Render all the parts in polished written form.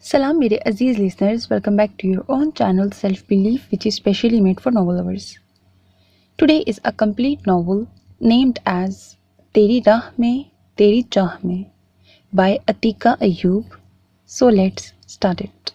Salam mere Aziz listeners, welcome back to your own channel Self Belief, which is specially made for novel lovers. Today is a complete novel named as Teri Raah Mein Teri Chaah Mein by Atika Ayyub. So let's start it.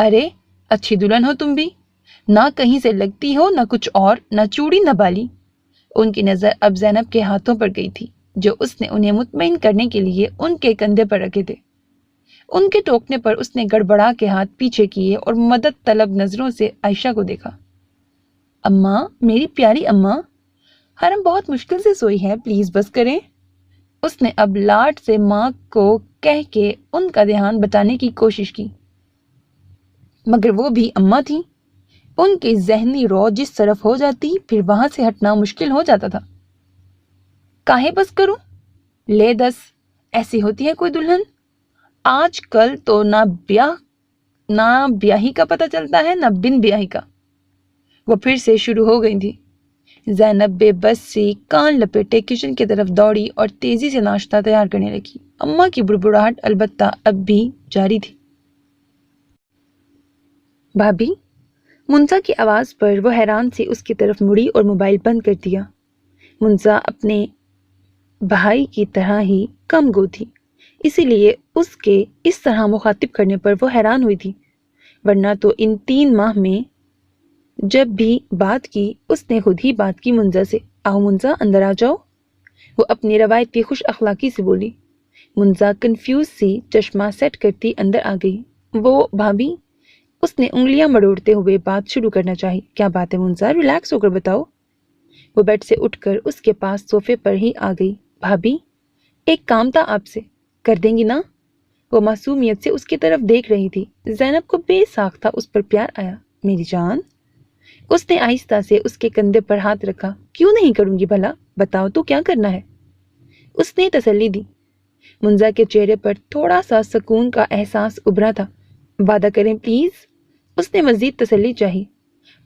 ارے اچھی دلہن ہو تم بھی، نہ کہیں سے لگتی ہو، نہ کچھ اور، نہ چوڑی نہ بالی۔ ان کی نظر اب زینب کے ہاتھوں پر گئی تھی جو اس نے انہیں مطمئن کرنے کے لیے ان کے کندھے پر رکھے تھے۔ ان کے ٹوکنے پر اس نے گڑبڑا کے ہاتھ پیچھے کیے اور مدد طلب نظروں سے عائشہ کو دیکھا۔ اماں، میری پیاری اماں، حرم بہت مشکل سے سوئی ہے، پلیز بس کریں۔ اس نے اب لاڈ سے ماں کو کہہ کے ان کا دھیان بٹانے کی کوشش کی، مگر وہ بھی اماں تھیں۔ ان کی ذہنی رو جس طرف ہو جاتی پھر وہاں سے ہٹنا مشکل ہو جاتا تھا۔ کاہے بس کروں؟ لے دس، ایسی ہوتی ہے کوئی دلہن؟ آج کل تو نہ بیاہی کا پتہ چلتا ہے، نہ بن بیاہی کا۔ وہ پھر سے شروع ہو گئی تھی۔ زینب بے بس سی کان لپیٹے کچن کی طرف دوڑی اور تیزی سے ناشتہ تیار کرنے لگی۔ اماں کی بڑبڑاہٹ البتہ اب بھی جاری تھی۔ بھابھی، منزا کی آواز پر وہ حیران سی اس کی طرف مڑی اور موبائل بند کر دیا۔ منزا اپنے بھائی کی طرح ہی کم گو تھی، اسی لیے اس کے اس طرح مخاطب کرنے پر وہ حیران ہوئی تھی، ورنہ تو ان 3 ماہ میں جب بھی بات کی اس نے خود ہی بات کی منزا سے۔ آؤ منزا، اندر آ جاؤ، وہ اپنی روایتی خوش اخلاقی سے بولی۔ منزا کنفیوز سی چشمہ سیٹ کرتی اندر آ گئی۔ وہ بھابھی، اس نے انگلیاں مڑوڑتے ہوئے بات شروع کرنا چاہی۔ کیا بات ہے منزا، ریلیکس ہو کر بتاؤ۔ وہ بیڈ سے اٹھ کر اس کے پاس صوفے پر ہی آ گئی۔ بھابھی، ایک کام تھا آپ سے، کر دیں گی نا؟ وہ معصومیت سے اس کی طرف دیکھ رہی تھی۔ زینب کو بے ساختہ اس پر پیار آیا۔ میری جان، اس نے آہستہ سے اس کے کندھے پر ہاتھ رکھا۔ کیوں نہیں کروں گی بھلا، بتاؤ تو کیا کرنا ہے؟ اس نے تسلی دی۔ منزا کے چہرے پر تھوڑا سا سکون کا احساس ابھرا تھا۔ وعدہ کریں پلیز، اس نے مزید تسلی چاہی۔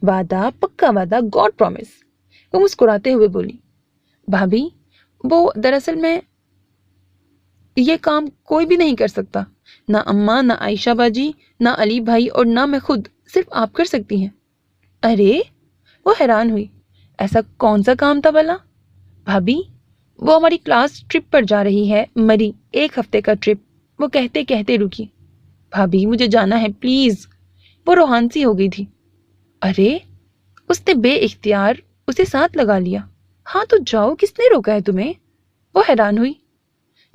وعدہ، پکا وعدہ، گاڈ پرومس، وہ مسکراتے ہوئے بولی۔ بھابھی، وہ دراصل میں یہ کام کوئی بھی نہیں کر سکتا، نہ اماں، نہ عائشہ باجی، نہ علی بھائی اور نہ میں خود، صرف آپ کر سکتی ہیں۔ ارے، وہ حیران ہوئی، ایسا کون سا کام تھا بھلا؟ بھابھی، وہ ہماری کلاس ٹرپ پر جا رہی ہے، مری، 1 ہفتے کا ٹرپ، وہ کہتے کہتے رکی۔ بھابھی، مجھے جانا ہے پلیز، وہ روحان سی ہو گئی تھی۔ ارے، اس نے بے اختیار اسے ساتھ لگا لیا۔ ہاں تو جاؤ، کس نے روکا ہے تمہیں؟ وہ حیران ہوئی۔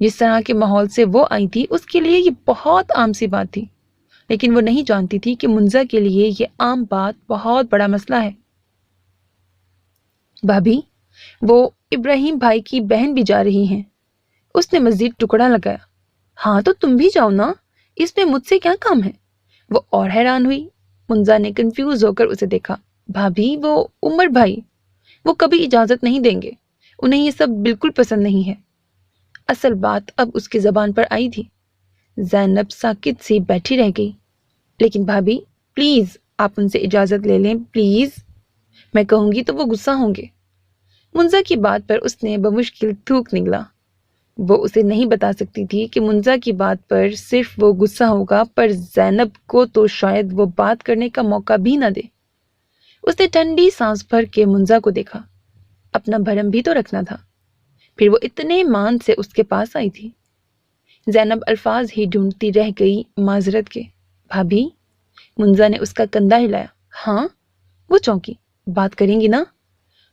جس طرح کے ماحول سے وہ آئی تھی اس کے لیے یہ بہت عام سی بات تھی، لیکن وہ نہیں جانتی تھی کہ منزا کے لیے یہ عام بات بہت بڑا مسئلہ ہے۔ بھابھی، وہ ابراہیم بھائی کی بہن بھی جا رہی ہیں، اس نے مزید ٹکڑا لگایا۔ ہاں تو تم بھی جاؤ نا، اس میں مجھ سے کیا کام ہے؟ وہ اور حیران ہوئی۔ منزا نے کنفیوز ہو کر اسے دیکھا۔ بھابھی، وہ عمر بھائی، وہ کبھی اجازت نہیں دیں گے، انہیں یہ سب بالکل پسند نہیں ہے۔ اصل بات اب اس کی زبان پر آئی تھی۔ زینب ساکت سی بیٹھی رہ گئی۔ لیکن بھابھی پلیز، آپ ان سے اجازت لے لیں پلیز، میں کہوں گی تو وہ غصہ ہوں گے۔ منزا کی بات پر اس نے بمشکل تھوک نگلا۔ وہ اسے نہیں بتا سکتی تھی کہ منزا کی بات پر صرف وہ غصہ ہوگا، پر زینب کو تو شاید وہ بات کرنے کا موقع بھی نہ دے۔ اس نے ٹھنڈی سانس بھر کے منزا کو دیکھا۔ اپنا بھرم بھی تو رکھنا تھا۔ پھر وہ اتنے مان سے اس کے پاس آئی تھی۔ زینب الفاظ ہی ڈھونڈتی رہ گئی معذرت کے۔ بھابھی، منزا نے اس کا کندھا ہلایا۔ ہاں، وہ چونکی، بات کریں گی نا؟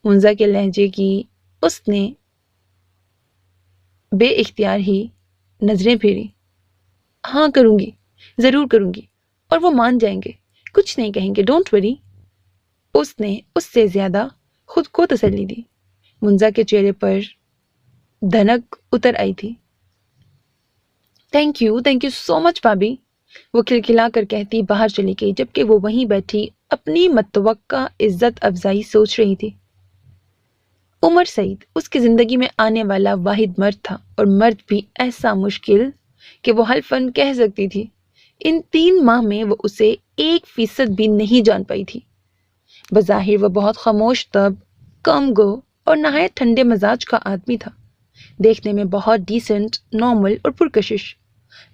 منزا کے لہجے کی اس نے بے اختیار ہی نظریں پھیری۔ ہاں کروں گی، ضرور کروں گی، اور وہ مان جائیں گے، کچھ نہیں کہیں گے، ڈونٹ وری۔ اس نے اس سے زیادہ خود کو تسلی دی۔ منزا کے چہرے پر دھنک اتر آئی تھی۔ تھینک یو سو مچ بھابھی، وہ کھلکھلا کر کہتی باہر چلی گئی، جبکہ وہ وہیں بیٹھی اپنی متوقع عزت افزائی سوچ رہی تھی۔ عمر سعید اس کی زندگی میں آنے والا واحد مرد تھا، اور مرد بھی ایسا مشکل کہ وہ حلفاً کہہ سکتی تھی۔ ان 3 ماہ میں وہ اسے 1% بھی نہیں جان پائی تھی۔ بظاہر وہ بہت خاموش طب، کم گو اور نہایت ٹھنڈے مزاج کا آدمی تھا، دیکھنے میں بہت ڈیسنٹ، نارمل اور پرکشش،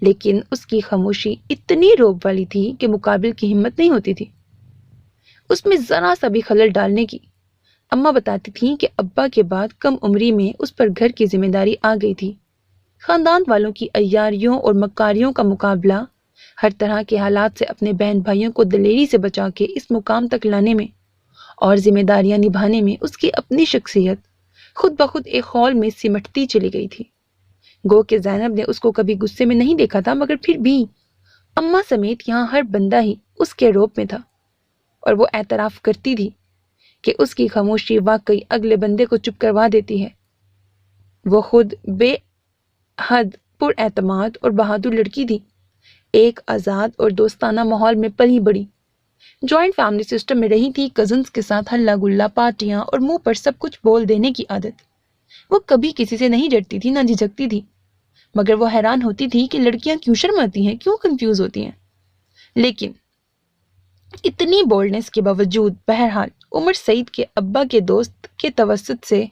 لیکن اس کی خاموشی اتنی روب والی تھی کہ مقابل کی ہمت نہیں ہوتی تھی اس میں ذرا سا بھی خلل ڈالنے کی۔ اماں بتاتی تھیں کہ ابا کے بعد کم عمری میں اس پر گھر کی ذمہ داری آ گئی تھی۔ خاندان والوں کی عیاریوں اور مکاریوں کا مقابلہ ہر طرح کے حالات سے اپنے بہن بھائیوں کو دلیری سے بچا کے اس مقام تک لانے میں اور ذمہ داریاں نبھانے میں اس کی اپنی شخصیت خود بخود ایک خول میں سمٹتی چلی گئی تھی۔ گو کہ زینب نے اس کو کبھی غصے میں نہیں دیکھا تھا، مگر پھر بھی اماں سمیت یہاں ہر بندہ ہی اس کے روپ میں تھا، اور وہ اعتراف کرتی تھی کہ اس کی خاموشی واقعی اگلے بندے کو چپ کروا دیتی ہے۔ وہ خود بے حد پر اعتماد اور بہادر لڑکی تھی، ایک آزاد اور دوستانہ ماحول میں پلی بڑی، جوائنٹ فیملی سسٹم میں رہی تھی، کزنز کے ساتھ ہلا گلا، پارٹیاں اور منہ پر سب کچھ بول دینے کی عادت۔ وہ کبھی کسی سے نہیں ڈرتی تھی، نہ جھجکتی تھی، مگر وہ حیران ہوتی تھی کہ لڑکیاں کیوں شرماتی ہیں، کیوں کنفیوز ہوتی ہیں۔ لیکن اتنی بولڈنس کے باوجود بہرحال عمر سعید کے ابا کے دوست کے توسط سے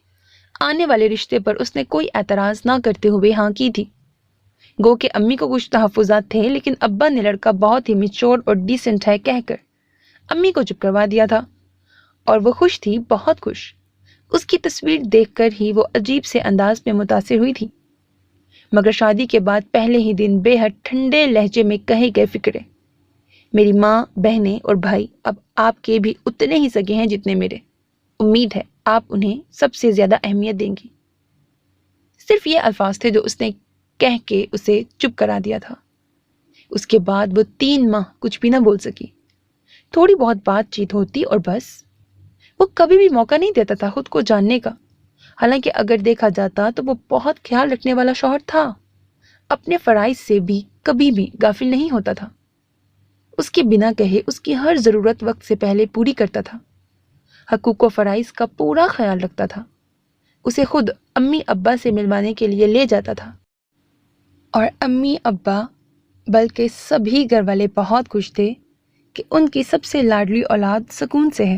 آنے والے رشتے پر اس نے کوئی اعتراض نہ کرتے ہوئے ہاں کی تھی۔ گو کہ امی کو کچھ تحفظات تھے، لیکن ابا نے لڑکا بہت ہی میچور اور ڈیسنٹ ہے کہہ کر امی کو چپ کروا دیا تھا، اور وہ خوش تھی، بہت خوش۔ اس کی تصویر دیکھ کر ہی وہ عجیب سے انداز میں متاثر ہوئی تھی، مگر شادی کے بعد پہلے ہی دن بے حد ٹھنڈے لہجے میں کہے گئے فکرے، میری ماں، بہنیں اور بھائی اب آپ کے بھی اتنے ہی سگے ہیں جتنے میرے، امید ہے آپ انہیں سب سے زیادہ اہمیت دیں گی۔ صرف یہ الفاظ تھے جو اس نے کہہ کے اسے چپ کرا دیا تھا۔ اس کے بعد وہ 3 ماہ کچھ بھی نہ بول سکی، تھوڑی بہت بات چیت ہوتی اور بس۔ وہ کبھی بھی موقع نہیں دیتا تھا خود کو جاننے کا، حالانکہ اگر دیکھا جاتا تو وہ بہت خیال رکھنے والا شوہر تھا، اپنے فرائض سے بھی کبھی بھی غافل نہیں ہوتا تھا، اس کے بنا کہے اس کی ہر ضرورت وقت سے پہلے پوری کرتا تھا، حقوق و فرائض کا پورا خیال رکھتا تھا، اسے خود امی ابا سے ملوانے کے لیے لے جاتا تھا، اور امی ابا بلکہ سبھی گھر والے بہت خوش تھے کہ ان کی سب سے لاڈلی اولاد سکون سے ہے۔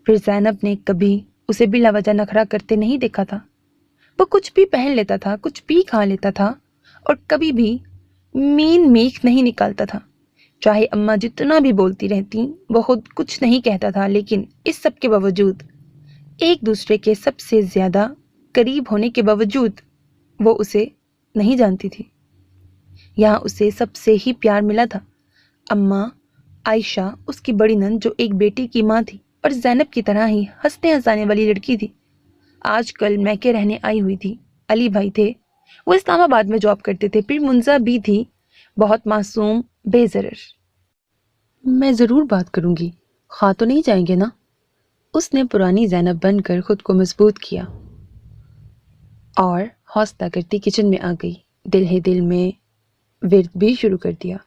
پھر زینب نے کبھی اسے بلا وجہ نخرا کرتے نہیں دیکھا تھا، وہ کچھ بھی پہن لیتا تھا، کچھ بھی کھا لیتا تھا، اور کبھی بھی مین میخ نہیں نکالتا تھا، چاہے اماں جتنا بھی بولتی رہتی، وہ خود کچھ نہیں کہتا تھا۔ لیکن اس سب کے باوجود، ایک دوسرے کے سب سے زیادہ قریب ہونے کے باوجود، وہ اسے نہیں جانتی تھی۔ یہاں اسے سب سے ہی پیار ملا تھا۔ اماں عائشہ اس کی بڑی نند جو ایک بیٹی کی ماں تھی اور زینب کی طرح ہی ہنستے ہنسانے والی لڑکی تھی، آج کل میکے رہنے آئی ہوئی تھی۔ علی بھائی تھے، وہ اسلام آباد میں جاب کرتے تھے، پھر منزا بھی تھی، بہت معصوم، بے ضرر۔ میں ضرور بات کروں گی، خواہ تو نہیں جائیں گے نا؟ اس نے پرانی زینب بن کر خود کو مضبوط کیا اور حوصلہ کرتی کچن میں آ گئی، دل ہی دل میں ورد بھی شروع کر دیا،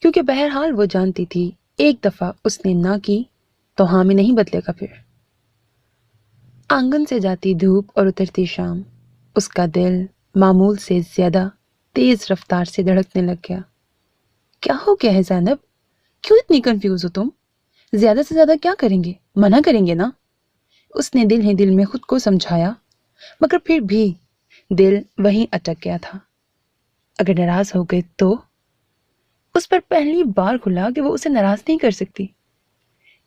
کیونکہ بہرحال وہ جانتی تھی ایک دفعہ اس نے نہ کی تو ہاں میں نہیں بدلے گا۔ پھر آنگن سے جاتی دھوپ اور اترتی شام، اس کا دل معمول سے زیادہ تیز رفتار سے دھڑکنے لگ گیا۔ کیا ہو گیا ہے زینب؟ کیوں اتنی کنفیوز ہو تم؟ زیادہ سے زیادہ کیا کریں گے؟ منع کریں گے نا؟ اس نے دل ہی دل میں خود کو سمجھایا، مگر پھر بھی دل وہیں اٹک گیا تھا۔ اگر ناراض ہو گئے تو؟ اس پر پہلی بار کھلا کہ وہ اسے ناراض نہیں کر سکتی۔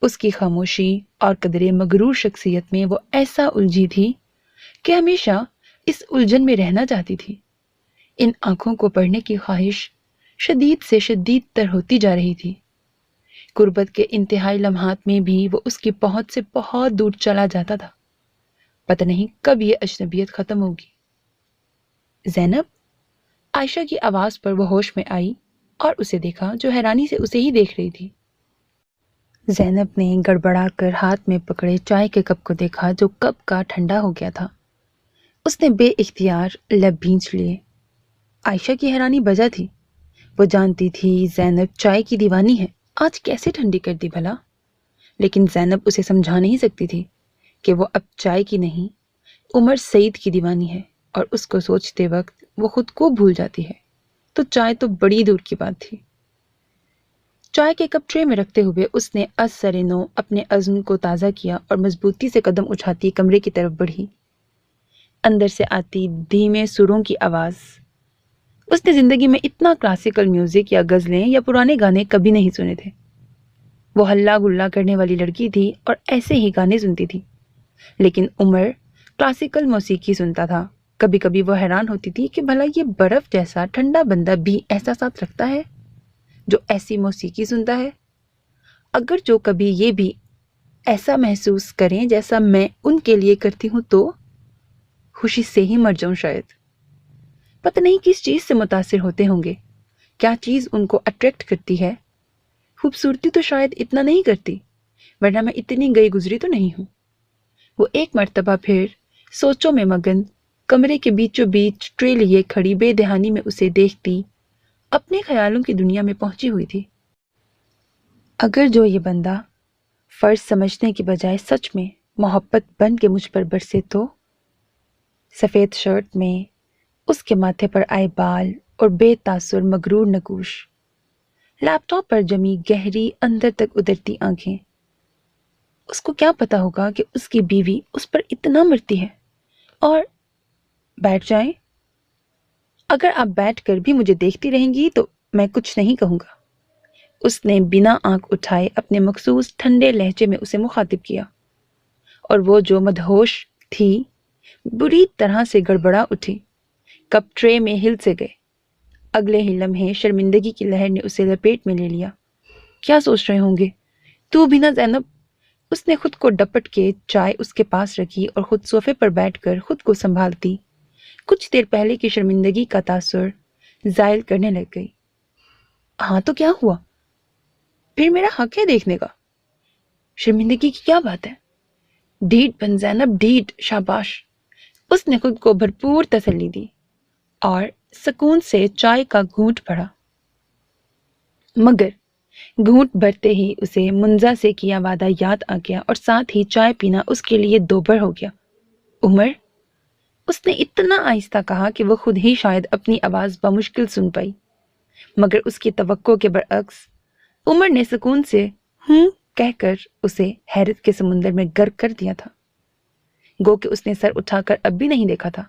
اس کی خاموشی اور قدرے مغرور شخصیت میں وہ ایسا الجھی تھی کہ ہمیشہ اس الجھن میں رہنا چاہتی تھی۔ ان آنکھوں کو پڑھنے کی خواہش شدید سے شدید تر ہوتی جا رہی تھی۔ غربت کے انتہائی لمحات میں بھی وہ اس کی پہنچ سے بہت دور چلا جاتا تھا۔ پتہ نہیں کب یہ اجنبیت ختم ہوگی۔ زینب، عائشہ کی آواز پر وہ ہوش میں آئی اور اسے دیکھا جو حیرانی سے اسے ہی دیکھ رہی تھی۔ زینب نے گڑبڑا کر ہاتھ میں پکڑے چائے کے کپ کو دیکھا جو کب کا ٹھنڈا ہو گیا تھا۔ اس نے بے اختیار لب بھینچ لیے۔ عائشہ کی حیرانی بجا تھی، وہ جانتی تھی زینب چائے کی دیوانی ہے، آج کیسے ٹھنڈی کر دی بھلا؟ لیکن زینب اسے سمجھا نہیں سکتی تھی کہ وہ اب چائے کی نہیں، عمر سعید کی دیوانی ہے، اور اس کو سوچتے وقت وہ خود کو بھول جاتی ہے، تو چائے تو بڑی دور کی بات تھی۔ چائے کے کپ ٹرے میں رکھتے ہوئے اس نے از سر نو اپنے عزم کو تازہ کیا اور مضبوطی سے قدم اٹھاتی کمرے کی طرف بڑھی۔ اندر سے آتی دھیمے سروں کی آواز۔ اس نے زندگی میں اتنا کلاسیکل میوزک یا غزلیں یا پرانے گانے کبھی نہیں سنے تھے۔ وہ ہلا گلا کرنے والی لڑکی تھی اور ایسے ہی گانے سنتی تھی، لیکن عمر کلاسیکل موسیقی سنتا تھا۔ کبھی کبھی وہ حیران ہوتی تھی کہ بھلا یہ برف جیسا ٹھنڈا بندہ بھی احساسات رکھتا ہے۔ جو ایسی موسیقی سنتا ہے؟ اگر جو کبھی یہ بھی ایسا محسوس کریں جیسا میں ان کے لیے کرتی ہوں تو خوشی سے ہی مر جاؤں شاید۔ پتہ نہیں کس چیز سے متاثر ہوتے ہوں گے، کیا چیز ان کو اٹریکٹ کرتی ہے۔ خوبصورتی تو شاید اتنا نہیں کرتی، ورنہ میں اتنی گئی گزری تو نہیں ہوں۔ وہ ایک مرتبہ پھر سوچوں میں مگن کمرے کے بیچوں بیچ ٹرے لیے کھڑی بے دہانی میں اسے دیکھتی اپنے خیالوں کی دنیا میں پہنچی ہوئی تھی۔ اگر جو یہ بندہ فرض سمجھنے کی بجائے سچ میں محبت بن کے مجھ پر برسے تو؟ سفید شرٹ میں اس کے ماتھے پر آئے بال اور بے تاثر مغرور نگوش، لیپ ٹاپ پر جمی گہری اندر تک اترتی آنکھیں۔ اس کو کیا پتا ہوگا کہ اس کی بیوی اس پر اتنا مرتی ہے۔ اور بیٹھ جائیں؟ اگر آپ بیٹھ کر بھی مجھے دیکھتی رہیں گی تو میں کچھ نہیں کہوں گا۔ اس نے بنا آنکھ اٹھائے اپنے مخصوص ٹھنڈے لہجے میں اسے مخاطب کیا، اور وہ جو مدہوش تھی بری طرح سے گڑبڑا اٹھی، کپ ٹرے میں ہل سے گئے۔ اگلے ہی لمحے شرمندگی کی لہر نے اسے لپیٹ میں لے لیا۔ کیا سوچ رہے ہوں گے؟ تو بھی نہ زینب۔ اس نے خود کو ڈپٹ کے چائے اس کے پاس رکھی اور خود صوفے پر بیٹھ کر خود کو سنبھالتی کچھ دیر پہلے کی شرمندگی کا تاثر زائل کرنے لگ گئی۔ ہاں تو کیا ہوا؟ پھر میرا حق ہے دیکھنے کا۔ شرمندگی کی کیا بات ہے؟ ڈھیٹ بن زینب، ڈھیٹ، شاباش۔ اس نے خود کو بھرپور تسلی دی اور سکون سے چائے کا گھونٹ بھرا، مگر گھونٹ بھرتے ہی اسے منزا سے کیا وعدہ یاد آ گیا اور ساتھ ہی چائے پینا اس کے لیے دوبر ہو گیا۔ عمر، اس نے اتنا آہستہ کہا کہ وہ خود ہی شاید اپنی آواز بمشکل سن پائی، مگر اس کی توقع کے برعکس عمر نے سکون سے ہوں کہہ کر اسے حیرت کے سمندر میں غرق کر دیا تھا۔ گو کہ اس نے سر اٹھا کر اب بھی نہیں دیکھا تھا،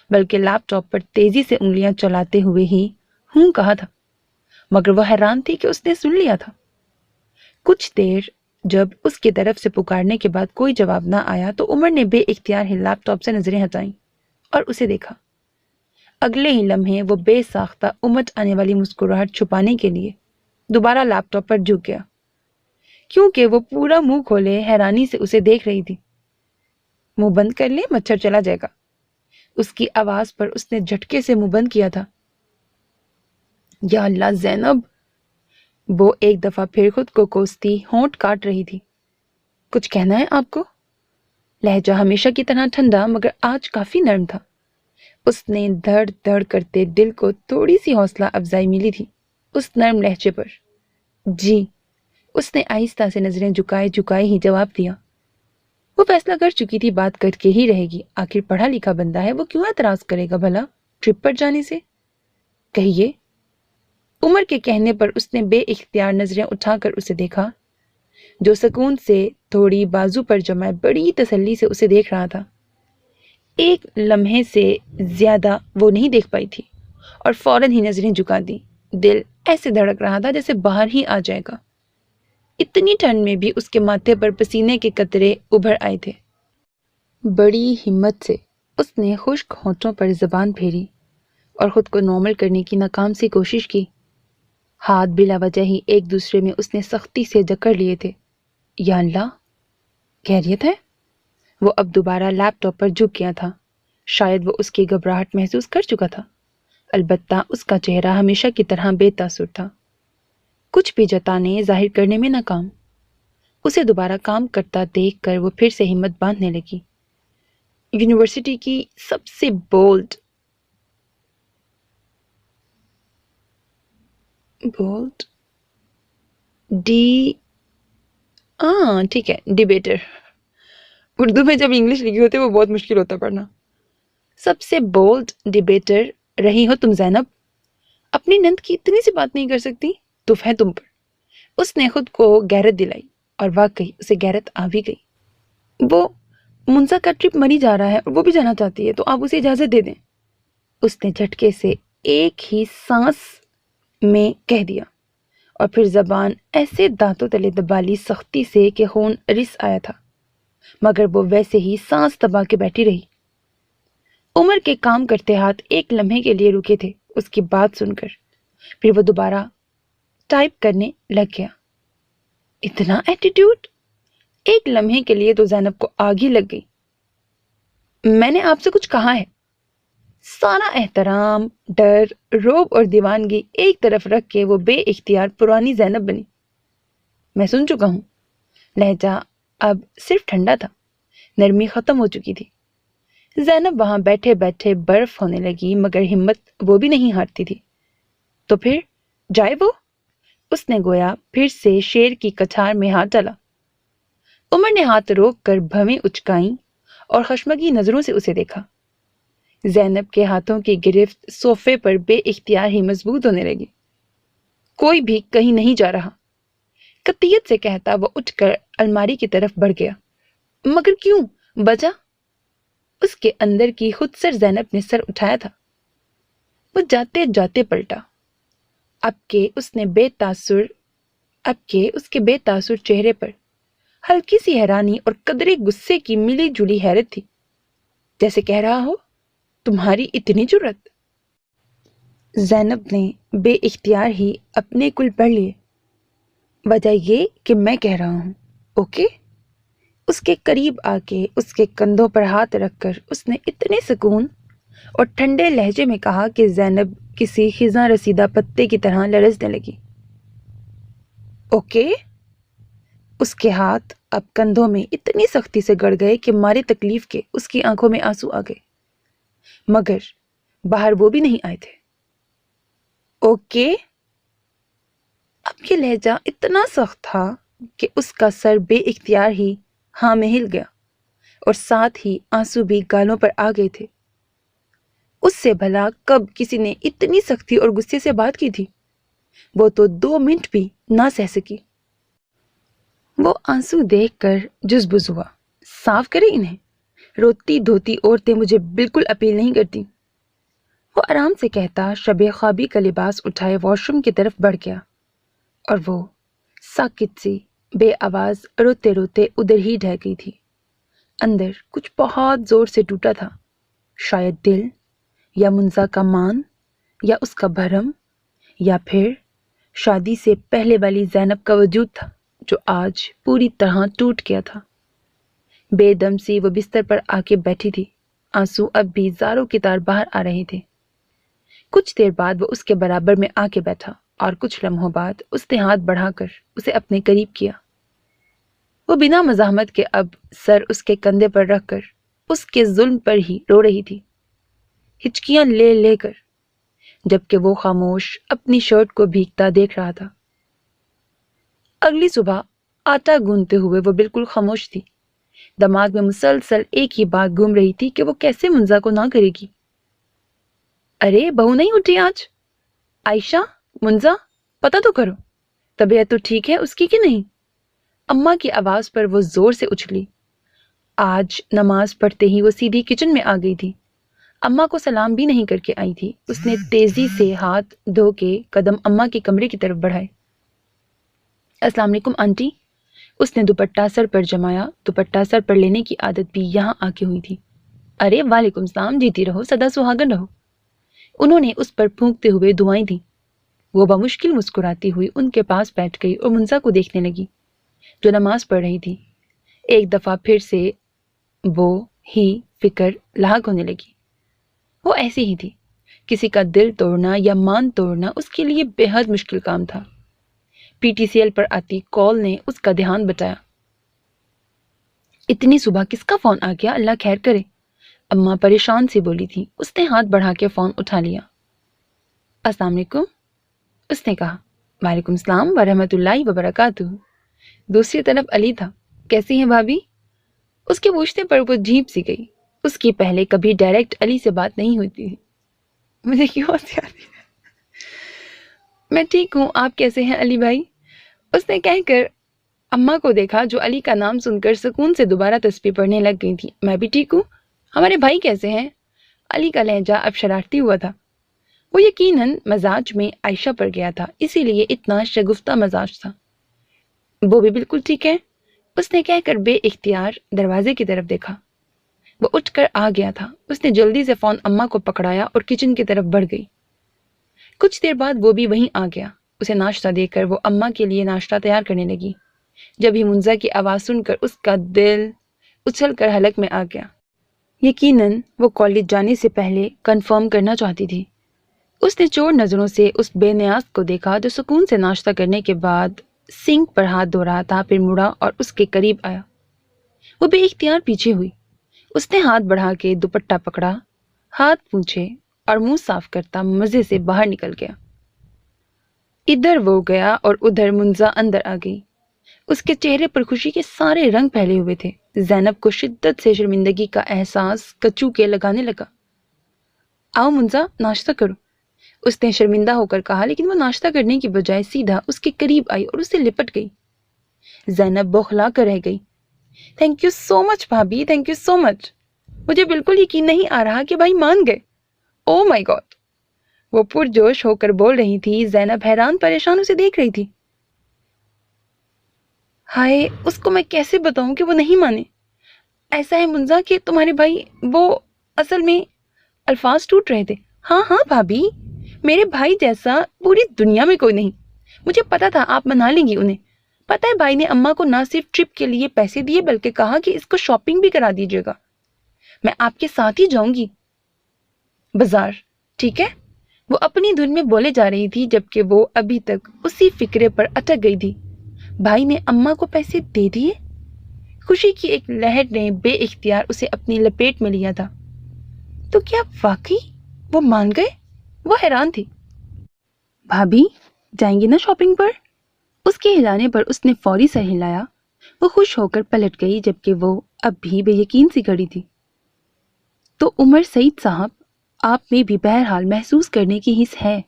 بلکہ لیپ ٹاپ پر تیزی سے انگلیاں چلاتے ہوئے ہی ہوں کہا تھا، مگر وہ حیران تھی کہ اس نے سن لیا تھا۔ کچھ دیر جب اس کی طرف سے پکارنے کے بعد کوئی جواب نہ آیا تو عمر نے بے اختیار ہی لیپ ٹاپ سے نظریں ہٹائیں اور اسے دیکھا۔ اگلے ہی لمحے وہ بے ساختہ امٹ آنے والی مسکراہٹ چھپانے کے لیے دوبارہ لیپ ٹاپ پر جھک گیا، کیونکہ وہ پورا منہ کھولے حیرانی سے اسے دیکھ رہی تھی۔ منہ بند کر لے، مچھر چلا جائے گا۔ اس کی آواز پر اس نے جھٹکے سے منہ بند کیا تھا۔ یا اللہ زینب! وہ ایک دفعہ پھر خود کو کوستی ہونٹ کاٹ رہی تھی۔ کچھ کہنا ہے آپ کو؟ لہجہ ہمیشہ کی طرح ٹھنڈا مگر آج کافی نرم تھا۔ اس نے دھڑ دھڑ کرتے دل کو تھوڑی سی حوصلہ افزائی ملی تھی اس نرم لہجے پر۔ جی، اس نے آہستہ سے نظریں جھکائے جھکائے ہی جواب دیا۔ وہ فیصلہ کر چکی تھی بات کر کے ہی رہے گی، آخر پڑھا لکھا بندہ ہے، وہ کیوں اعتراض کرے گا بھلا ٹرپ پر جانے سے؟ کہیے۔ عمر کے کہنے پر اس نے بے اختیار نظریں اٹھا کر اسے دیکھا، جو سکون سے تھوڑی بازو پر جمائے بڑی تسلی سے اسے دیکھ رہا تھا۔ ایک لمحے سے زیادہ وہ نہیں دیکھ پائی تھی اور فوراً ہی نظریں جھکا دی۔ دل ایسے دھڑک رہا تھا جیسے باہر ہی آ جائے گا۔ اتنی ٹھنڈ میں بھی اس کے ماتھے پر پسینے کے قطرے ابھر آئے تھے۔ بڑی ہمت سے اس نے خشک ہونٹوں پر زبان پھیری اور خود کو نارمل کرنے کی ناکام سی کوشش کی۔ ہاتھ بلا وجہ ہی ایک دوسرے میں اس نے سختی سے جکڑ لیے تھے۔ یا اللہ! خیریت ہے؟ وہ اب دوبارہ لیپ ٹاپ پر جھک گیا تھا۔ شاید وہ اس کی گھبراہٹ محسوس کر چکا تھا، البتہ اس کا چہرہ ہمیشہ کی طرح بے تاثر تھا، کچھ بھی جتانے ظاہر کرنے میں ناکام۔ اسے دوبارہ کام کرتا دیکھ کر وہ پھر سے ہمت باندھنے لگی۔ یونیورسٹی کی سب سے بولڈ ٹھیک ہے، ڈیبیٹر۔ اردو میں جب انگلش لکھی ہوتی ہے وہ بہت مشکل ہوتا پڑھنا۔ سب سے بولڈ ڈیبیٹر رہی ہو تم زینب۔ اپنی نند کی اتنی سی بات نہیں کر سکتی؟ تف ہے تم پر۔ اس نے خود کو غیرت دلائی اور واقعی اسے غیرت آ بھی گئی۔ وہ منزا کا ٹرپ مری جا رہا ہے اور وہ بھی جانا چاہتی ہے، تو آپ اسے اجازت دے دیں۔ اس نے جھٹکے سے ایک ہی سانس میں کہہ دیا اور پھر زبان ایسے دانتوں تلے دبا لی سختی سے کہ خون رس آیا تھا، مگر وہ ویسے ہی سانس دبا کے بیٹھی رہی۔ عمر کے کام کرتے ہاتھ ایک لمحے کے لیے رکے تھے اس کی بات سن کر، پھر وہ دوبارہ ٹائپ کرنے لگ گیا۔ اتنا ایٹیٹیوڈ! ایک لمحے کے لیے تو زینب کو آگ ہی لگ گئی۔ میں نے آپ سے کچھ کہا ہے؟ سارا احترام، ڈر، رعب اور دیوانگی ایک طرف رکھ کے وہ بے اختیار پرانی زینب بنی۔ میں سن چکا ہوں۔ لہجہ اب صرف ٹھنڈا تھا، نرمی ختم ہو چکی تھی۔ زینب وہاں بیٹھے بیٹھے برف ہونے لگی، مگر ہمت وہ بھی نہیں ہارتی تھی۔ تو پھر جائے وہ؟ اس نے گویا پھر سے شیر کی کچھار میں ہاتھ ڈالا۔ عمر نے ہاتھ روک کر بھویں اچکائیں اور خشمگی نظروں سے اسے دیکھا۔ زینب کے ہاتھوں کی گرفت صوفے پر بے اختیار ہی مضبوط ہونے لگی۔ کوئی بھی کہیں نہیں جا رہا، قطعیت سے کہتا وہ اٹھ کر الماری کی طرف بڑھ گیا۔ مگر کیوں؟ بجا؟ اس کے اندر کی خود سر زینب نے سر اٹھایا تھا۔ وہ جاتے جاتے پلٹا۔ اب کے اس کے بے تاثر چہرے پر ہلکی سی حیرانی اور قدرے غصے کی ملی جلی حیرت تھی، جیسے کہہ رہا ہو تمہاری اتنی جرأت؟ زینب نے بے اختیار ہی اپنے کل پڑھ لیے۔ وجہ یہ کہ میں کہہ رہا ہوں، اوکے؟ اس کے قریب آ کے اس کے کندھوں پر ہاتھ رکھ کر اس نے اتنے سکون اور ٹھنڈے لہجے میں کہا کہ زینب کسی خزاں رسیدہ پتے کی طرح لرزنے لگی۔ اوکے؟ اس کے ہاتھ اب کندھوں میں اتنی سختی سے گڑ گئے کہ مارے تکلیف کے اس کی آنکھوں میں آنسو آ گئے، مگر باہر وہ بھی نہیں آئے تھے۔ اوکے؟ اب یہ لہجہ اتنا سخت تھا کہ اس کا سر بے اختیار ہی ہاں میں ہل گیا اور ساتھ ہی آنسو بھی گالوں پر آ گئے تھے۔ اس سے بھلا کب کسی نے اتنی سختی اور غصے سے بات کی تھی؟ وہ تو 2 منٹ بھی نہ سہ سکی۔ وہ آنسو دیکھ کر جزبز ہوا۔ صاف کرے انہیں، روتی دھوتی عورتیں مجھے بالکل اپیل نہیں کرتی۔ وہ آرام سے کہتا شب خوابی کا لباس اٹھائے واش روم کی طرف بڑھ گیا، اور وہ ساکت سی بے آواز روتے روتے ادھر ہی ڈہ گئی تھی۔ اندر کچھ بہت زور سے ٹوٹا تھا، شاید دل، یا منزا کا مان، یا اس کا بھرم، یا پھر شادی سے پہلے والی زینب کا وجود تھا جو آج پوری طرح ٹوٹ گیا تھا۔ بے دم سی وہ بستر پر آ کے بیٹھی تھی، آنسو اب بھی زاروں کی طرح باہر آ رہے تھے۔ کچھ دیر بعد وہ اس کے برابر میں آ کے بیٹھا اور کچھ لمحوں بعد اس نے ہاتھ بڑھا کر اسے اپنے قریب کیا۔ وہ بنا مزاحمت کے اب سر اس کے کندھے پر رکھ کر اس کے ظلم پر ہی رو رہی تھی، ہچکیاں لے لے کر، جبکہ وہ خاموش اپنی شرٹ کو بھیگتا دیکھ رہا تھا۔ اگلی صبح آٹا گوندتے ہوئے وہ بالکل خاموش تھی۔ دماغ میں مسلسل ایک ہی بات گھوم رہی تھی کہ وہ کیسے منزا کو نہ کرے گی۔ ارے بہو نہیں اٹھی آج؟ عائشہ، منزا، پتہ تو کرو، طبیعت تو ٹھیک ہے اس کی کہ نہیں؟ اماں کی آواز پر وہ زور سے اچھلی۔ آج نماز پڑھتے ہی وہ سیدھی کچن میں آ گئی تھی، اماں کو سلام بھی نہیں کر کے آئی تھی۔ اس نے تیزی سے ہاتھ دھو کے قدم اماں کے کمرے کی طرف بڑھائے۔ السلام علیکم آنٹی۔ اس نے دوپٹہ سر پر جمایا، دوپٹہ سر پر لینے کی عادت بھی یہاں آ کے ہوئی تھی۔ ارے وعلیکم السلام، جیتی رہو، سدا سہاگن رہو۔ انہوں نے اس پر پھونکتے ہوئے دعائیں دیں۔ وہ بمشکل مسکراتی ہوئی ان کے پاس بیٹھ گئی اور منزا کو دیکھنے لگی جو نماز پڑھ رہی تھی۔ ایک دفعہ پھر سے وہ ہی فکر لاحق ہونے لگی۔ وہ ایسی ہی تھی، کسی کا دل توڑنا یا مان توڑنا اس کے لیے بے حد مشکل کام تھا۔ پی ٹی سی ایل پر آتی کال نے اس کا دھیان بٹایا۔ اتنی صبح کس کا فون آ گیا، اللہ خیر کرے، اماں پریشان سی بولی تھی۔ اس نے ہاتھ بڑھا کے فون اٹھا لیا۔ السلام علیکم، اس نے کہا۔ وعلیکم السلام ورحمۃ اللہ وبرکاتہ۔ دوسری طرف علی تھا۔ کیسی ہیں بھابھی؟ اس کے پوچھنے پر وہ جھیپ سی گئی۔ اس کی پہلے کبھی ڈائریکٹ علی سے بات نہیں ہوتی تھی۔ مجھے کیوں ہنسی آتی ہے؟ میں ٹھیک ہوں، آپ کیسے ہیں علی بھائی؟ اس نے کہہ کر اماں کو دیکھا جو علی کا نام سن کر سکون سے دوبارہ تسبیح پڑھنے لگ گئی تھی۔ میں بھی ٹھیک ہوں، ہمارے بھائی کیسے ہیں؟ علی کا لہجہ اب شرارتی ہوا تھا۔ وہ یقیناً مزاج میں عائشہ پر گیا تھا، اسی لیے اتنا شگفتہ مزاج تھا۔ وہ بھی بالکل ٹھیک ہے، اس نے کہہ کر بے اختیار دروازے کی طرف دیکھا۔ وہ اٹھ کر آ گیا تھا۔ اس نے جلدی سے فون اماں کو پکڑایا اور کچن کی طرف بڑھ گئی۔ کچھ دیر بعد وہ بھی وہیں آ گیا۔ اسے ناشتہ دے کر وہ اماں کے لیے ناشتہ تیار کرنے لگی۔ جب ہی منزا کی آواز سن کر اس کا دل اچھل کر حلق میں آ گیا۔ یقیناً وہ کالج جانے سے پہلے کنفرم کرنا چاہتی تھی۔ اس نے چور نظروں سے اس بے نیاز کو دیکھا جو سکون سے ناشتہ کرنے کے بعد سنک پر ہاتھ دھو رہا تھا، پھر مڑا اور اس کے قریب آیا۔ وہ بے اختیار پیچھے ہوئی۔ اس نے ہاتھ بڑھا کے دوپٹہ پکڑا، ہاتھ پونچھے اور منہ صاف کرتا مزے سے باہر نکل گیا۔ ادھر وہ گیا اور ادھر منزا اندر آ گئی۔ اس کے چہرے پر خوشی کے سارے رنگ پھیلے ہوئے تھے۔ زینب کو شدت سے شرمندگی کا احساس کچو کے لگانے لگا۔ آؤ منزا، ناشتہ کرو، اس نے شرمندہ ہو کر کہا، لیکن وہ ناشتہ کرنے کی بجائے سیدھا اس کے قریب آئی اور اسے لپٹ گئی۔ زینب بوکھلا کر رہ گئی۔ تھینک یو سو مچ بھابی، تھینک یو سو مچ۔ مجھے بالکل یقین نہیں آ رہا کہ بھائی مان گئے۔ او مائی گاڈ، وہ پرجوش ہو کر بول رہی تھی۔ زینب حیران پریشان اسے دیکھ رہی تھی۔ ہائے، اس کو میں کیسے بتاؤں کہ وہ نہیں مانے؟ ایسا ہے منزا کہ تمہارے بھائی، وہ اصل میں الفاظ ٹوٹ رہے تھے۔ ہاں ہاں بھابی، میرے بھائی جیسا پوری دنیا میں کوئی نہیں۔ مجھے پتا تھا آپ منا لیں گی انہیں۔ پتہ ہے بھائی نے اماں کو نہ صرف ٹرپ کے لیے پیسے دیے بلکہ کہا کہ اس کو شاپنگ بھی کرا دیجیے گا۔ میں آپ کے ساتھ ہی جاؤں گی بازار، ٹھیک ہے؟ وہ اپنی دھن میں بولے جا رہی تھی جبکہ وہ ابھی تک اسی فکرے پر اٹک گئی تھی۔ بھائی نے اماں کو پیسے دے دیے؟ خوشی کی ایک لہر نے بے اختیار اسے اپنی لپیٹ میں لیا تھا۔ تو کیا واقعی وہ مان گئے؟ وہ حیران تھی۔ بھابی جائیں گی نا شاپنگ پر؟ اس کے ہلانے پر اس نے فوری سر ہلایا۔ وہ خوش ہو کر پلٹ گئی جبکہ وہ اب بھی بے یقین سی کھڑی تھی۔ تو عمر سعید صاحب، آپ میں بھی بہرحال محسوس کرنے کی حس ہے۔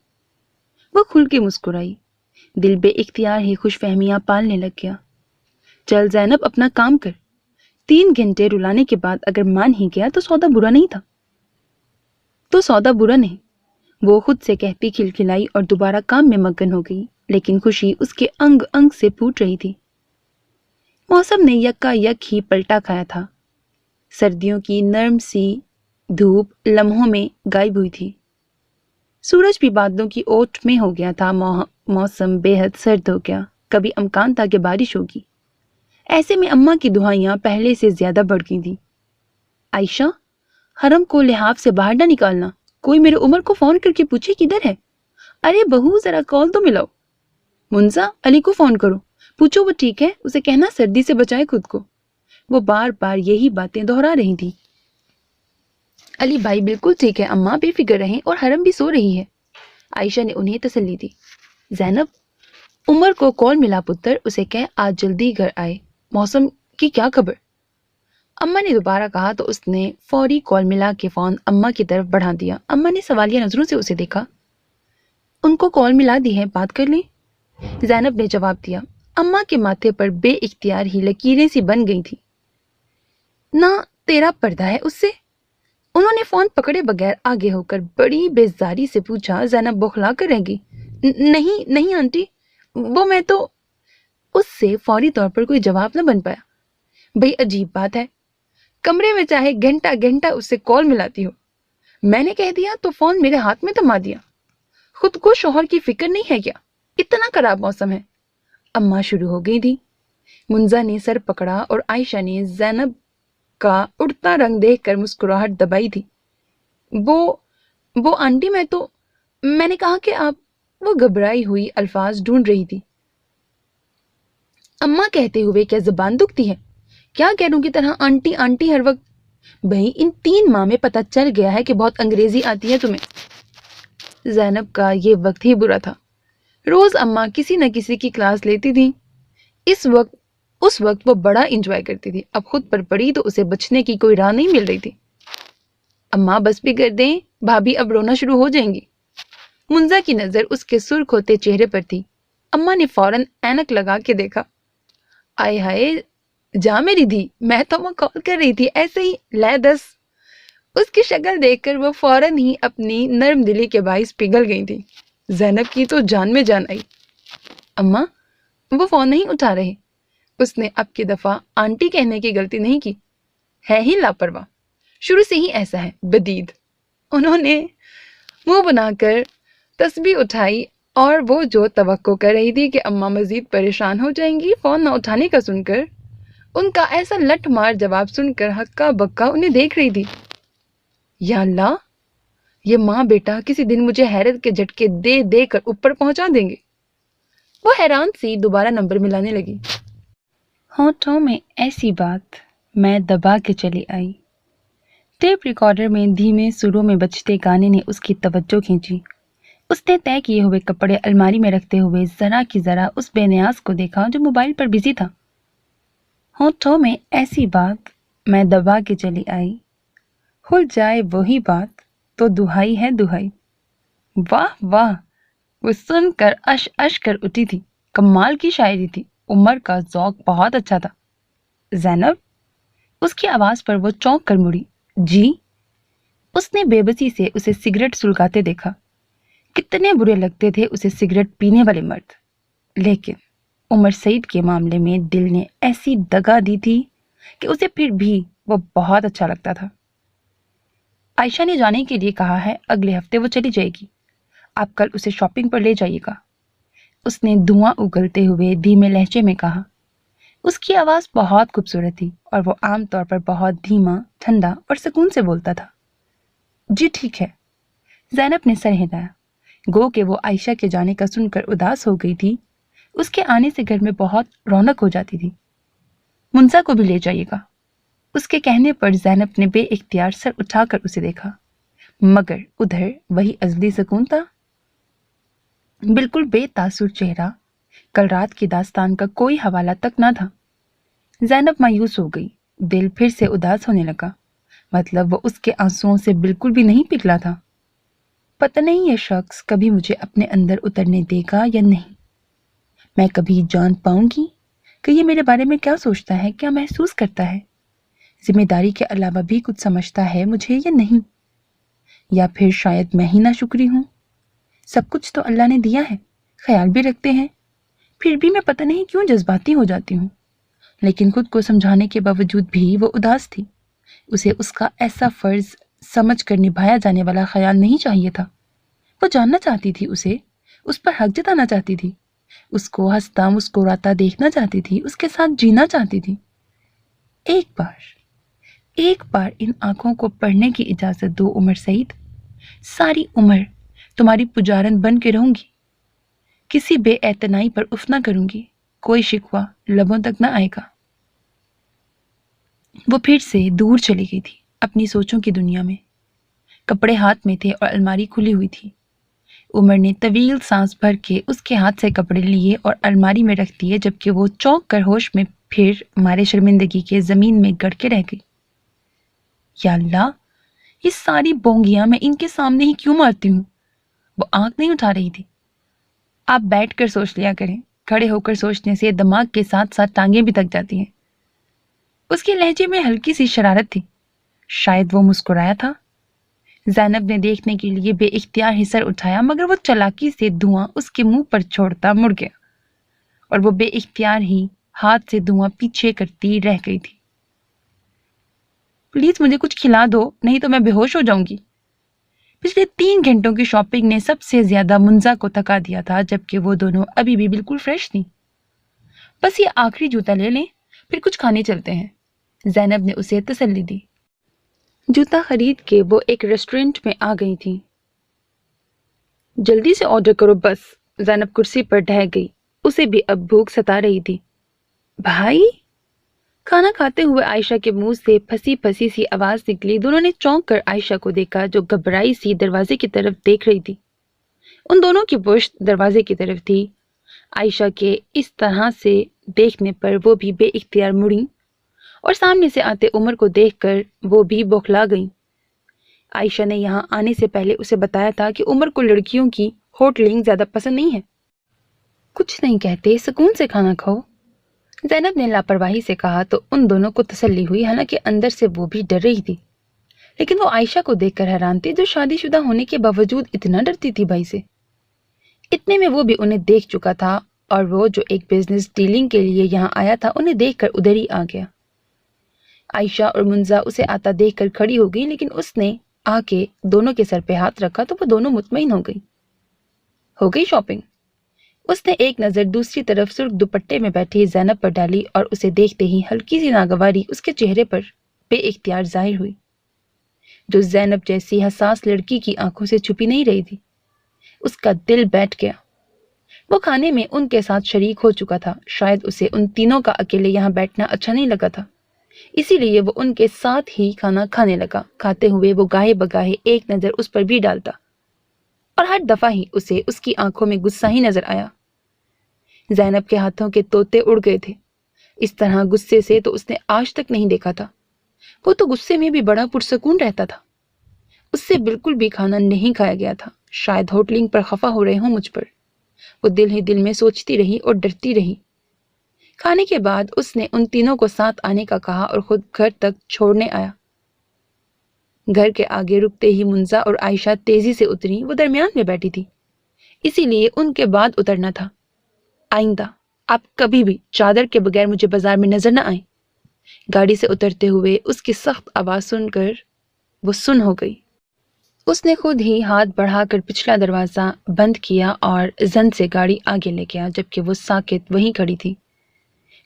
وہ کھل کے مسکرائی۔ دل بے اختیار ہی خوش فہمیاں پالنے لگ گیا۔ چل زینب، اپنا کام کر۔ 3 گھنٹے رلانے کے بعد اگر مان ہی گیا تو سودا برا نہیں تھا۔ تو سودا برا نہیں، وہ خود سے کہتی کھلکھلائی اور دوبارہ کام میں مگن ہو گئی، لیکن خوشی اس کے انگ انگ سے پھوٹ رہی تھی۔ موسم نے یکا یک ہی پلٹا کھایا تھا۔ سردیوں کی نرم سی دھوپ لمحوں میں غائب ہوئی تھی۔ سورج بھی بادلوں کی اوٹ میں ہو گیا تھا۔ موسم بے حد سرد ہو گیا۔ کبھی امکان تھا کہ بارش ہوگی۔ ایسے میں اماں کی دعائیاں پہلے سے زیادہ بڑھ گئی تھیں۔ عائشہ، حرم کو لحاف سے باہر نہ نکالنا۔ کوئی میرے عمر کو فون کر کے پوچھے کدھر ہے؟ ارے بہو، ذرا کال تو ملاؤ۔ منزا، علی کو فون کرو، پوچھو وہ ٹھیک ہے، اسے کہنا سردی سے بچائے خود کو۔ وہ بار بار یہی باتیں دہرا رہی تھی۔ علی بھائی بالکل ٹھیک ہے اماں، بے فکر رہیں، اور حرم بھی سو رہی ہے۔ عائشہ نے انہیں تسلی دی۔ زینب، عمر کو کال ملا پتر، اسے کہہ آج جلدی گھر آئے۔ موسم کی کیا خبر؟ اماں نے دوبارہ کہا تو اس نے فوری کال ملا کے فون اماں کی طرف بڑھا دیا۔ اماں نے سوالیہ نظروں سے اسے دیکھا۔ ان کو کال ملا دی ہے، بات کر لیں؟ زینب نے جواب دیا۔ اماں کے ماتھے پر بے اختیار ہی لکیریں سی بن گئی تھی۔ نہ تیرا پردہ ہے اس سے؟ انہوں نے فون پکڑے بغیر آگے ہو کر بڑی بیزاری سے پوچھا۔ زینب بوکھلا کر رہ گئی۔ نہیں نہیں آنٹی، وہ میں تو… اس سے فوری طور پر کوئی جواب نہ بن پایا۔ بھئی عجیب بات ہے، کمرے میں چاہے گھنٹہ گھنٹہ اس سے کال ملاتی ہو، میں نے کہہ دیا تو فون میرے ہاتھ میں تھما دیا۔ خود کو شوہر کی فکر نہیں ہے کیا؟ اتنا خراب موسم ہے۔ اماں شروع ہو گئی تھی۔ منزا نے سر پکڑا اور عائشہ نے زینب کا اڑتا رنگ دیکھ کر مسکراہٹ دبائی تھی۔ وہ آنٹی، میں نے کہا کہ آپ… وہ گھبرائی ہوئی الفاظ ڈھونڈ رہی تھی۔ اماں کہتے ہوئے کیا زبان دکھتی ہے؟ کیا گیروں کی طرح آنٹی آنٹی ہر وقت؟ بھئی ان 3 ماہ میں پتہ چل گیا ہے کہ بہت انگریزی آتی ہے تمہیں۔ زینب کا یہ وقت ہی برا تھا۔ روز اماں کسی نہ کسی کی کلاس لیتی تھی۔ اس وقت وہ بڑا انجوائے کرتی تھی۔ اب خود پر پڑی تو اسے بچنے کی کوئی راہ نہیں مل رہی تھی۔ اماں بس بھی کر دیں، بھابھی اب رونا شروع ہو جائیں گی۔ منزا کی نظر اس کے سرخ ہوتے چہرے پر تھی۔ اماں نے فوراً اینک لگا کے دیکھا۔ آئے ہائے، جا میری دھی، میں تو وہ کال کر رہی تھی ایسے ہی، لے دس۔ اس کی شکل دیکھ کر وہ فوراً ہی اپنی نرم دلی کے باعث پگھل گئی تھی۔ زینب کی تو جان میں جان آئی۔ اماں، وہ فون نہیں اٹھا رہے۔ اس نے اب کی دفعہ آنٹی کہنے کی غلطی نہیں کی۔ ہے ہی لاپرواہ، شروع سے ہی ایسا ہے، بدید۔ انہوں نے منہ بنا کر تسبیح اٹھائی اور وہ جو توقع کر رہی تھی کہ اماں مزید پریشان ہو جائیں گی فون نہ اٹھانے کا سن کر، ان کا ایسا لٹ مار جواب سن کر ہکا بکا انہیں دیکھ رہی تھی۔ یا اللہ، یہ ماں بیٹا کسی دن مجھے حیرت کے جھٹکے دے دے کر اوپر پہنچا دیں گے۔ وہ حیران سی دوبارہ نمبر ملانے لگی۔ ہونٹوں میں ایسی بات میں دبا کے چلی آئی۔ ٹیپ ریکارڈر میں دھیمے سروں میں بجتے گانے نے اس کی توجہ کھینچی۔ اس نے طے کیے ہوئے کپڑے الماری میں رکھتے ہوئے ذرا کی ذرا اس بے نیاز کو دیکھا جو موبائل پر بزی تھا۔ ہونٹوں میں ایسی بات میں دبا کے چلی آئی، کھل جائے وہی بات تو دہائی ہے دہائی۔ واہ واہ، وہ سن کر اش اش کر اٹھی تھی۔ کمال کی شاعری تھی، عمر کا ذوق بہت اچھا تھا۔ زینب، اس کی آواز پر وہ چونک کر مڑی۔ جی؟ اس نے بے بسی سے اسے سگریٹ سلگاتے دیکھا۔ کتنے برے لگتے تھے اسے سگریٹ پینے والے مرد، لیکن عمر سعید کے معاملے میں دل نے ایسی دگا دی تھی کہ اسے پھر بھی وہ بہت اچھا لگتا تھا۔ عائشہ نے جانے کے لیے کہا ہے، اگلے ہفتے وہ چلی جائے گی، آپ کل اسے شاپنگ پر لے جائیے گا۔ اس نے دھواں اگلتے ہوئے دھیمے لہجے میں کہا۔ اس کی آواز بہت خوبصورت تھی اور وہ عام طور پر بہت دھیما، ٹھنڈا اور سکون سے بولتا تھا۔ جی ٹھیک ہے، زینب نے سر ہلایا۔ گو کہ وہ عائشہ کے جانے کا سن کر اداس ہو گئی تھی۔ اس کے آنے سے گھر میں بہت رونق ہو جاتی تھی۔ منسا کو بھی لے جائیے گا۔ اس کے کہنے پر زینب نے بے اختیار سر اٹھا کر اسے دیکھا، مگر ادھر وہی ازلی سکون تھا، بالکل بے تاثر چہرہ، کل رات کی داستان کا کوئی حوالہ تک نہ تھا۔ زینب مایوس ہو گئی، دل پھر سے اداس ہونے لگا، مطلب وہ اس کے آنسوؤں سے بالکل بھی نہیں پگھلا تھا۔ پتہ نہیں یہ شخص کبھی مجھے اپنے اندر اترنے دے گا یا نہیں، میں کبھی جان پاؤں گی کہ یہ میرے بارے میں کیا سوچتا ہے، کیا محسوس کرتا ہے، ذمہ داری کے علاوہ بھی کچھ سمجھتا ہے مجھے یا نہیں، یا پھر شاید میں ہی ناشکری ہوں۔ سب کچھ تو اللہ نے دیا ہے، خیال بھی رکھتے ہیں، پھر بھی میں پتہ نہیں کیوں جذباتی ہو جاتی ہوں۔ لیکن خود کو سمجھانے کے باوجود بھی وہ اداس تھی۔ اسے اس کا ایسا فرض سمجھ کر نبھایا جانے والا خیال نہیں چاہیے تھا۔ وہ جاننا چاہتی تھی اسے، اس پر حق جتانا چاہتی تھی، اس کو ہنستا مسکراتا دیکھنا چاہتی تھی، اس کے ساتھ جینا چاہتی تھی۔ ایک بار ان آنکھوں کو پڑھنے کی اجازت دو عمر سعید، ساری عمر تمہاری پجارن بن کے رہوں گی، کسی بے اعتنائی پر اف نہ کروں گی، کوئی شکوہ لبوں تک نہ آئے گا۔ وہ پھر سے دور چلی گئی تھی اپنی سوچوں کی دنیا میں۔ کپڑے ہاتھ میں تھے اور الماری کھلی ہوئی تھی۔ عمر نے طویل سانس بھر کے اس کے ہاتھ سے کپڑے لیے اور الماری میں رکھ دیے، جبکہ وہ چونک کر ہوش میں پھر مارے شرمندگی کے زمین میں گڑ کے رہ گئی۔ یا اللہ، یہ ساری بونگیاں میں ان کے سامنے ہی کیوں مارتی ہوں؟ وہ آنکھ نہیں اٹھا رہی تھی۔ آپ بیٹھ کر سوچ لیا کریں، کھڑے ہو کر سوچنے سے دماغ کے ساتھ ساتھ ٹانگیں بھی تک جاتی ہیں۔ اس کے لہجے میں ہلکی سی شرارت تھی، شاید وہ مسکرایا تھا۔ زینب نے دیکھنے کے لیے بے اختیار ہی سر اٹھایا، مگر وہ چالاکی سے دھواں اس کے منہ پر چھوڑتا مڑ گیا اور وہ بے اختیار ہی ہاتھ سے دھواں پیچھے کرتی رہ گئی تھی۔ پلیز مجھے کچھ کھلا دو، نہیں تو میں بے ہوش ہو جاؤں گی۔ پچھلے 3 گھنٹوں کی شاپنگ نے سب سے زیادہ منزا کو تھکا دیا تھا، جبکہ وہ دونوں ابھی بھی بالکل فریش تھیں۔ بس یہ آخری جوتا لے لیں، پھر کچھ کھانے چلتے ہیں، زینب نے اسے تسلی دی۔ جوتا خرید کے وہ ایک ریسٹورنٹ میں آ گئی تھی۔ جلدی سے آرڈر کرو بس، زینب کرسی پر ڈھہ گئی، اسے بھی اب بھوک ستا رہی تھی۔ بھائی؟ کھانا کھاتے ہوئے عائشہ کے منہ سے پھنسی پھنسی سی آواز نکلی۔ دونوں نے چونک کر عائشہ کو دیکھا جو گھبرائی سی دروازے کی طرف دیکھ رہی تھی۔ ان دونوں کی پشت دروازے کی طرف تھی۔ عائشہ کے اس طرح سے دیکھنے پر وہ بھی بے اختیار مڑی اور سامنے سے آتے عمر کو دیکھ کر وہ بھی بوکھلا گئیں۔ عائشہ نے یہاں آنے سے پہلے اسے بتایا تھا کہ عمر کو لڑکیوں کی ہوٹلنگ زیادہ پسند نہیں ہے۔ کچھ نہیں کہتے، سکون سے کھانا کھاؤ، زینب نے لاپرواہی سے کہا تو ان دونوں کو تسلی ہوئی، حالانکہ اندر سے وہ بھی ڈر رہی تھی۔ لیکن وہ عائشہ کو دیکھ کر حیران تھی جو شادی شدہ ہونے کے باوجود اتنا ڈرتی تھی بھائی سے۔ اتنے میں وہ بھی انہیں دیکھ چکا تھا اور وہ جو ایک بزنس ڈیلنگ کے لیے یہاں آیا تھا انہیں دیکھ کر ادھر ہی آ گیا۔ عائشہ اور منزا اسے آتا دیکھ کر کھڑی ہو گئی، لیکن اس نے آ کے دونوں کے سر پہ ہاتھ رکھا تو وہ دونوں مطمئن ہو گئی۔ ہو گئی شاپنگ؟ اس نے ایک نظر دوسری طرف سرخ دوپٹے میں بیٹھی زینب پر ڈالی اور اسے دیکھتے ہی ہلکی سی ناگواری اس کے چہرے پر بے اختیار ظاہر ہوئی، جو زینب جیسی حساس لڑکی کی آنکھوں سے چھپی نہیں رہی تھی۔ اس کا دل بیٹھ گیا۔ وہ کھانے میں ان کے ساتھ شریک ہو چکا تھا، شاید اسے ان تینوں کا اکیلے یہاں بیٹھنا اچھا نہیں لگا تھا، اسی لیے وہ ان کے ساتھ ہی کھانا کھانے لگا۔ کھاتے ہوئے وہ گاہے بگاہے ایک نظر اس پر بھی ڈالتا، اور ہر دفعہ ہی اسے اس کی آنکھوں میں غصہ ہی نظر آیا۔ زینب کے ہاتھوں کے طوطے اڑ گئے تھے، اس طرح غصے سے تو اس نے آج تک نہیں دیکھا تھا۔ وہ تو غصے میں بھی بڑا پرسکون رہتا تھا۔ اس سے بالکل بھی کھانا نہیں کھایا گیا تھا۔ شاید ہوٹلنگ پر خفا ہو رہے ہوں مجھ پر، وہ دل ہی دل میں سوچتی رہی اور ڈرتی رہی۔ کھانے کے بعد اس نے ان تینوں کو ساتھ آنے کا کہا اور خود گھر تک چھوڑنے آیا۔ گھر کے آگے رکتے ہی منزا اور عائشہ تیزی سے اتری۔ وہ درمیان میں بیٹھی تھی، اسی لیے ان کے بعد اترنا تھا۔ آئندہ آپ کبھی بھی چادر کے بغیر مجھے بازار میں نظر نہ آئیں۔ گاڑی سے اترتے ہوئے اس کی سخت آواز سن کر وہ سن ہو گئی۔ اس نے خود ہی ہاتھ بڑھا کر پچھلا دروازہ بند کیا اور زن سے گاڑی آگے لے گیا، جبکہ وہ ساکت وہیں کھڑی تھی۔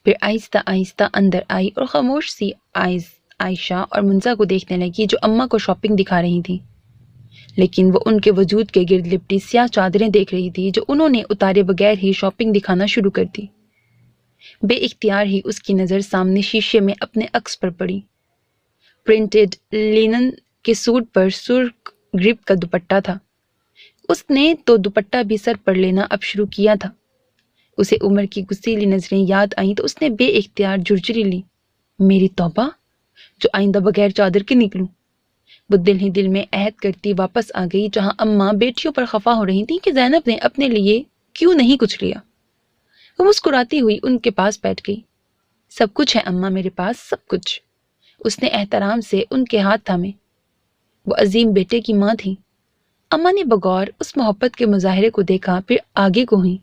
پھر آہستہ آہستہ اندر آئی اور خاموش سی عائشہ اور منزا کو دیکھنے لگی، جو اماں کو شاپنگ دکھا رہی تھی، لیکن وہ ان کے وجود کے گرد لپٹی سیاہ چادریں دیکھ رہی تھی جو انہوں نے اتارے بغیر ہی شاپنگ دکھانا شروع کر دی۔ بے اختیار ہی اس کی نظر سامنے شیشے میں اپنے عکس پر پڑی۔ پرنٹڈ لینن کے سوٹ پر سرخ گریپ کا دوپٹہ تھا۔ اس نے تو دوپٹہ بھی سر پر لینا اب شروع کیا تھا۔ اسے عمر کی غصیلی نظریں یاد آئیں تو اس نے بے اختیار جھرجھری لی۔ میری توبہ، جو آئندہ بغیر چادر کے نکلوں۔ وہ دل ہی دل میں عہد کرتی واپس آ گئی، جہاں اماں بیٹیوں پر خفا ہو رہی تھیں کہ زینب نے اپنے لیے کیوں نہیں کچھ لیا۔ وہ مسکراتی ہوئی ان کے پاس بیٹھ گئی۔ سب کچھ ہے اماں میرے پاس، سب کچھ۔ اس نے احترام سے ان کے ہاتھ تھامے۔ وہ عظیم بیٹے کی ماں تھی۔ اماں نے بغور اس محبت کے مظاہرے کو دیکھا، پھر آگے کو ہوئی۔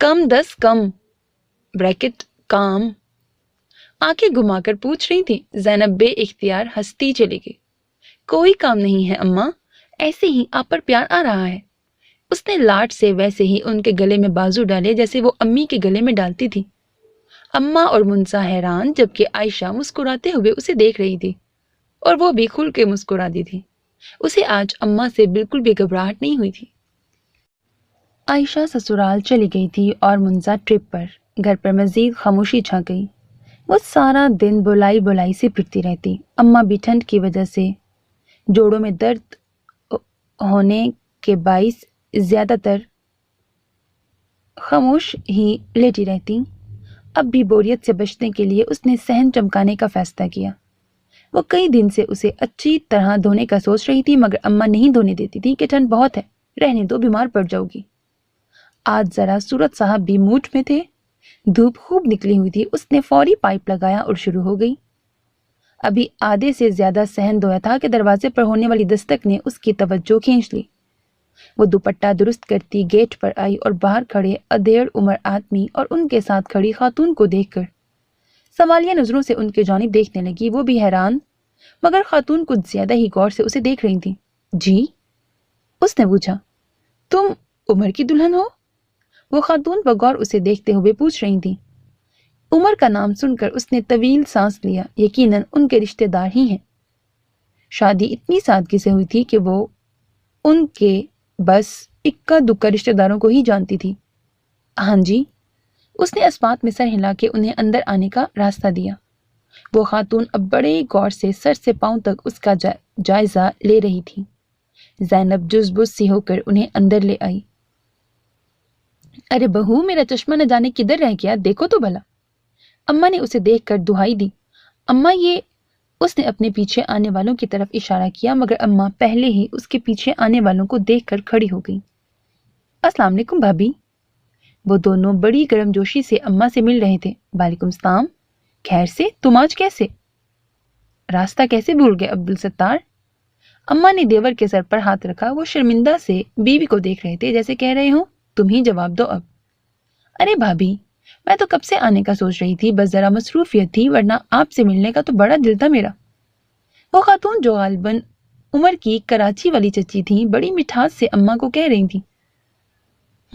کم 10 کم بریکٹ کام، آنکھیں گھما کر پوچھ رہی تھی۔ زینب بے اختیار ہنستی چلی گئی۔ کوئی کام نہیں ہے اماں، ایسے ہی آپ پر پیار آ رہا ہے۔ اس نے لاٹ سے ویسے ہی ان کے گلے میں بازو ڈالے جیسے وہ امی کے گلے میں ڈالتی تھی۔ اماں اور منسا حیران، جبکہ عائشہ مسکراتے ہوئے اسے دیکھ رہی تھی، اور وہ بھی کھل کے مسکراتی تھی۔ اسے آج اماں سے بالکل بھی گھبراہٹ نہیں ہوئی تھی۔ عائشہ سسرال چلی گئی تھی اور منسا ٹرپ پر۔ گھر پر مزید خاموشی چھا گئی۔ وہ سارا دن بلائی سے پھرتی رہتی۔ اماں بھی ٹھنڈ کی وجہ سے جوڑوں میں درد ہونے کے باعث زیادہ تر خاموش ہی لیٹی رہتی۔ اب بھی بوریت سے بچنے کے لیے اس نے صحن چمکانے کا فیصلہ کیا۔ وہ کئی دن سے اسے اچھی طرح دھونے کا سوچ رہی تھی، مگر اماں نہیں دھونے دیتی تھی کہ ٹھنڈ بہت ہے، رہنے دو، بیمار پڑ جاؤ گی۔ آج ذرا سورت صاحب بھی موڈ میں تھے، دھوپ خوب نکلی ہوئی تھی۔ اس نے فوری پائپ لگایا اور شروع ہو گئی۔ ابھی آدھے سے زیادہ صحن دھویا تھا کہ دروازے پر ہونے والی دستک نے اس کی توجہ کھینچ لی۔ وہ دوپٹہ درست کرتی گیٹ پر آئی اور باہر کھڑے ادھیڑ عمر آدمی اور ان کے ساتھ کھڑی خاتون کو دیکھ کر سوالیہ نظروں سے ان کی جانب دیکھنے لگی۔ وہ بھی حیران، مگر خاتون کچھ زیادہ ہی غور سے اسے دیکھ رہی تھی۔ جی؟ اس نے پوچھا۔ تم عمر کی دلہن ہو؟ وہ خاتون بغور اسے دیکھتے ہوئے پوچھ رہی تھی۔ عمر کا نام سن کر اس نے طویل سانس لیا۔ یقیناً ان کے رشتہ دار ہی ہیں۔ شادی اتنی سادگی سے ہوئی تھی کہ وہ ان کے بس اکا دکا رشتہ داروں کو ہی جانتی تھی۔ ہاں جی، اس نے اسبات میں سر ہلا کے انہیں اندر آنے کا راستہ دیا۔ وہ خاتون اب بڑے غور سے سر سے پاؤں تک اس کا جائزہ لے رہی تھی۔ زینب جزبز سی ہو کر انہیں اندر لے آئی۔ ارے بہو، میرا چشمہ نہ جانے کدھر رہ گیا، دیکھو تو بھلا۔ اماں نے اسے دیکھ کر دہائی دی۔ اماں یہ، اس نے اپنے پیچھے آنے والوں کی طرف اشارہ کیا، مگر اماں پہلے ہی اس کے پیچھے آنے والوں کو دیکھ کر کھڑی ہو گئی۔ السلام علیکم بھابی۔ وہ دونوں بڑی گرم جوشی سے اماں سے مل رہے تھے۔ وعلیکم السلام، خیر سے؟ تم آج کیسے؟ راستہ کیسے بھول گئے عبدالستار؟ اماں نے دیور کے سر پر ہاتھ رکھا۔ وہ شرمندہ سے بیوی کو دیکھ رہے تھے، جیسے کہہ رہے ہوں تم ہی جواب دو اب۔ ارے بھابی، میں تو کب سے آنے کا سوچ رہی تھی، بس ذرا مصروفیت تھی، ورنہ آپ سے ملنے کا تو بڑا دل تھا میرا۔ وہ خاتون جو غالباً عمر کی کراچی والی چچی تھیں، بڑی مٹھاس سے اماں کو کہہ رہی تھیں۔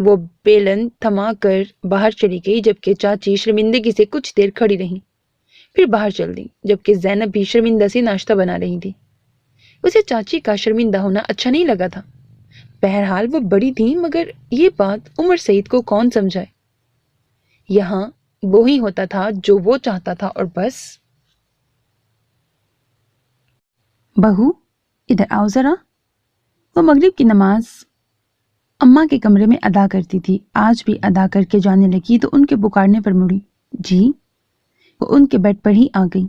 وہ بیلن تھما کر باہر چلی گئی جبکہ چاچی شرمندگی سے کچھ دیر کھڑی رہیں، پھر باہر چل دی جبکہ زینب بھی شرمندہ سے ناشتہ بنا رہی تھی۔ اسے چاچی کا شرمندہ ہونا اچھا نہیں لگا تھا۔ بہرحال وہ بڑی تھی، مگر یہ بات عمر سعید کو کون سمجھائے؟ یہاں وہی ہوتا تھا جو وہ چاہتا تھا اور بس۔ بہو ادھر آؤ ذرا۔ وہ مغرب کی نماز اماں کے کمرے میں ادا کرتی تھی، آج بھی ادا کر کے جانے لگی تو ان کے پکارنے پر مڑی۔ جی؟ وہ ان کے بیڈ پر ہی آ گئی۔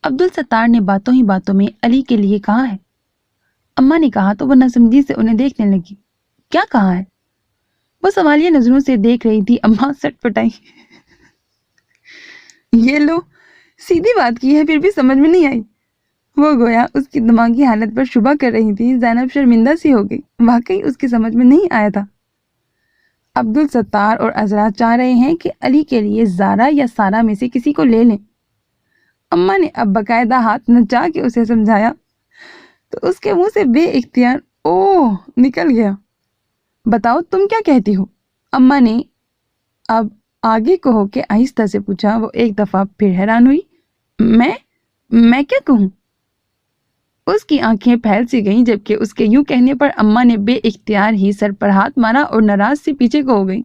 عبدالستار نے باتوں ہی باتوں میں علی کے لیے کہا ہے؟ اماں نے کہا تو وہ ناسمجھی سے انہیں دیکھنے لگی۔ کیا کہا ہے؟ وہ سوالیہ نظروں سے دیکھ رہی تھی۔ اماں سٹ پٹائی۔ یہ لو، سیدھی بات کی ہے پھر بھی سمجھ میں نہیں آئی۔ وہ گویا اس کی دماغی حالت پر شبہ کر رہی تھی۔ زینب شرمندہ سی ہو گئی، واقعی اس کی سمجھ میں نہیں آیا تھا۔ عبدالستار اور عذرا چاہ رہے ہیں کہ علی کے لیے زارا یا سارا میں سے کسی کو لے لیں۔ اماں نے اب باقاعدہ ہاتھ نچا کے اسے سمجھایا تو اس کے منہ سے بے اختیار اوہ نکل گیا۔ بتاؤ تم کیا کہتی ہو؟ اماں نے اب آگے کہو کہ آہستہ سے پوچھا۔ وہ ایک دفعہ پھر حیران ہوئی۔ میں کیا کہوں؟ اس کی آنکھیں پھیل سی گئیں جبکہ اس کے یوں کہنے پر اماں نے بے اختیار ہی سر پر ہاتھ مارا اور ناراض سے پیچھے کو ہو گئی۔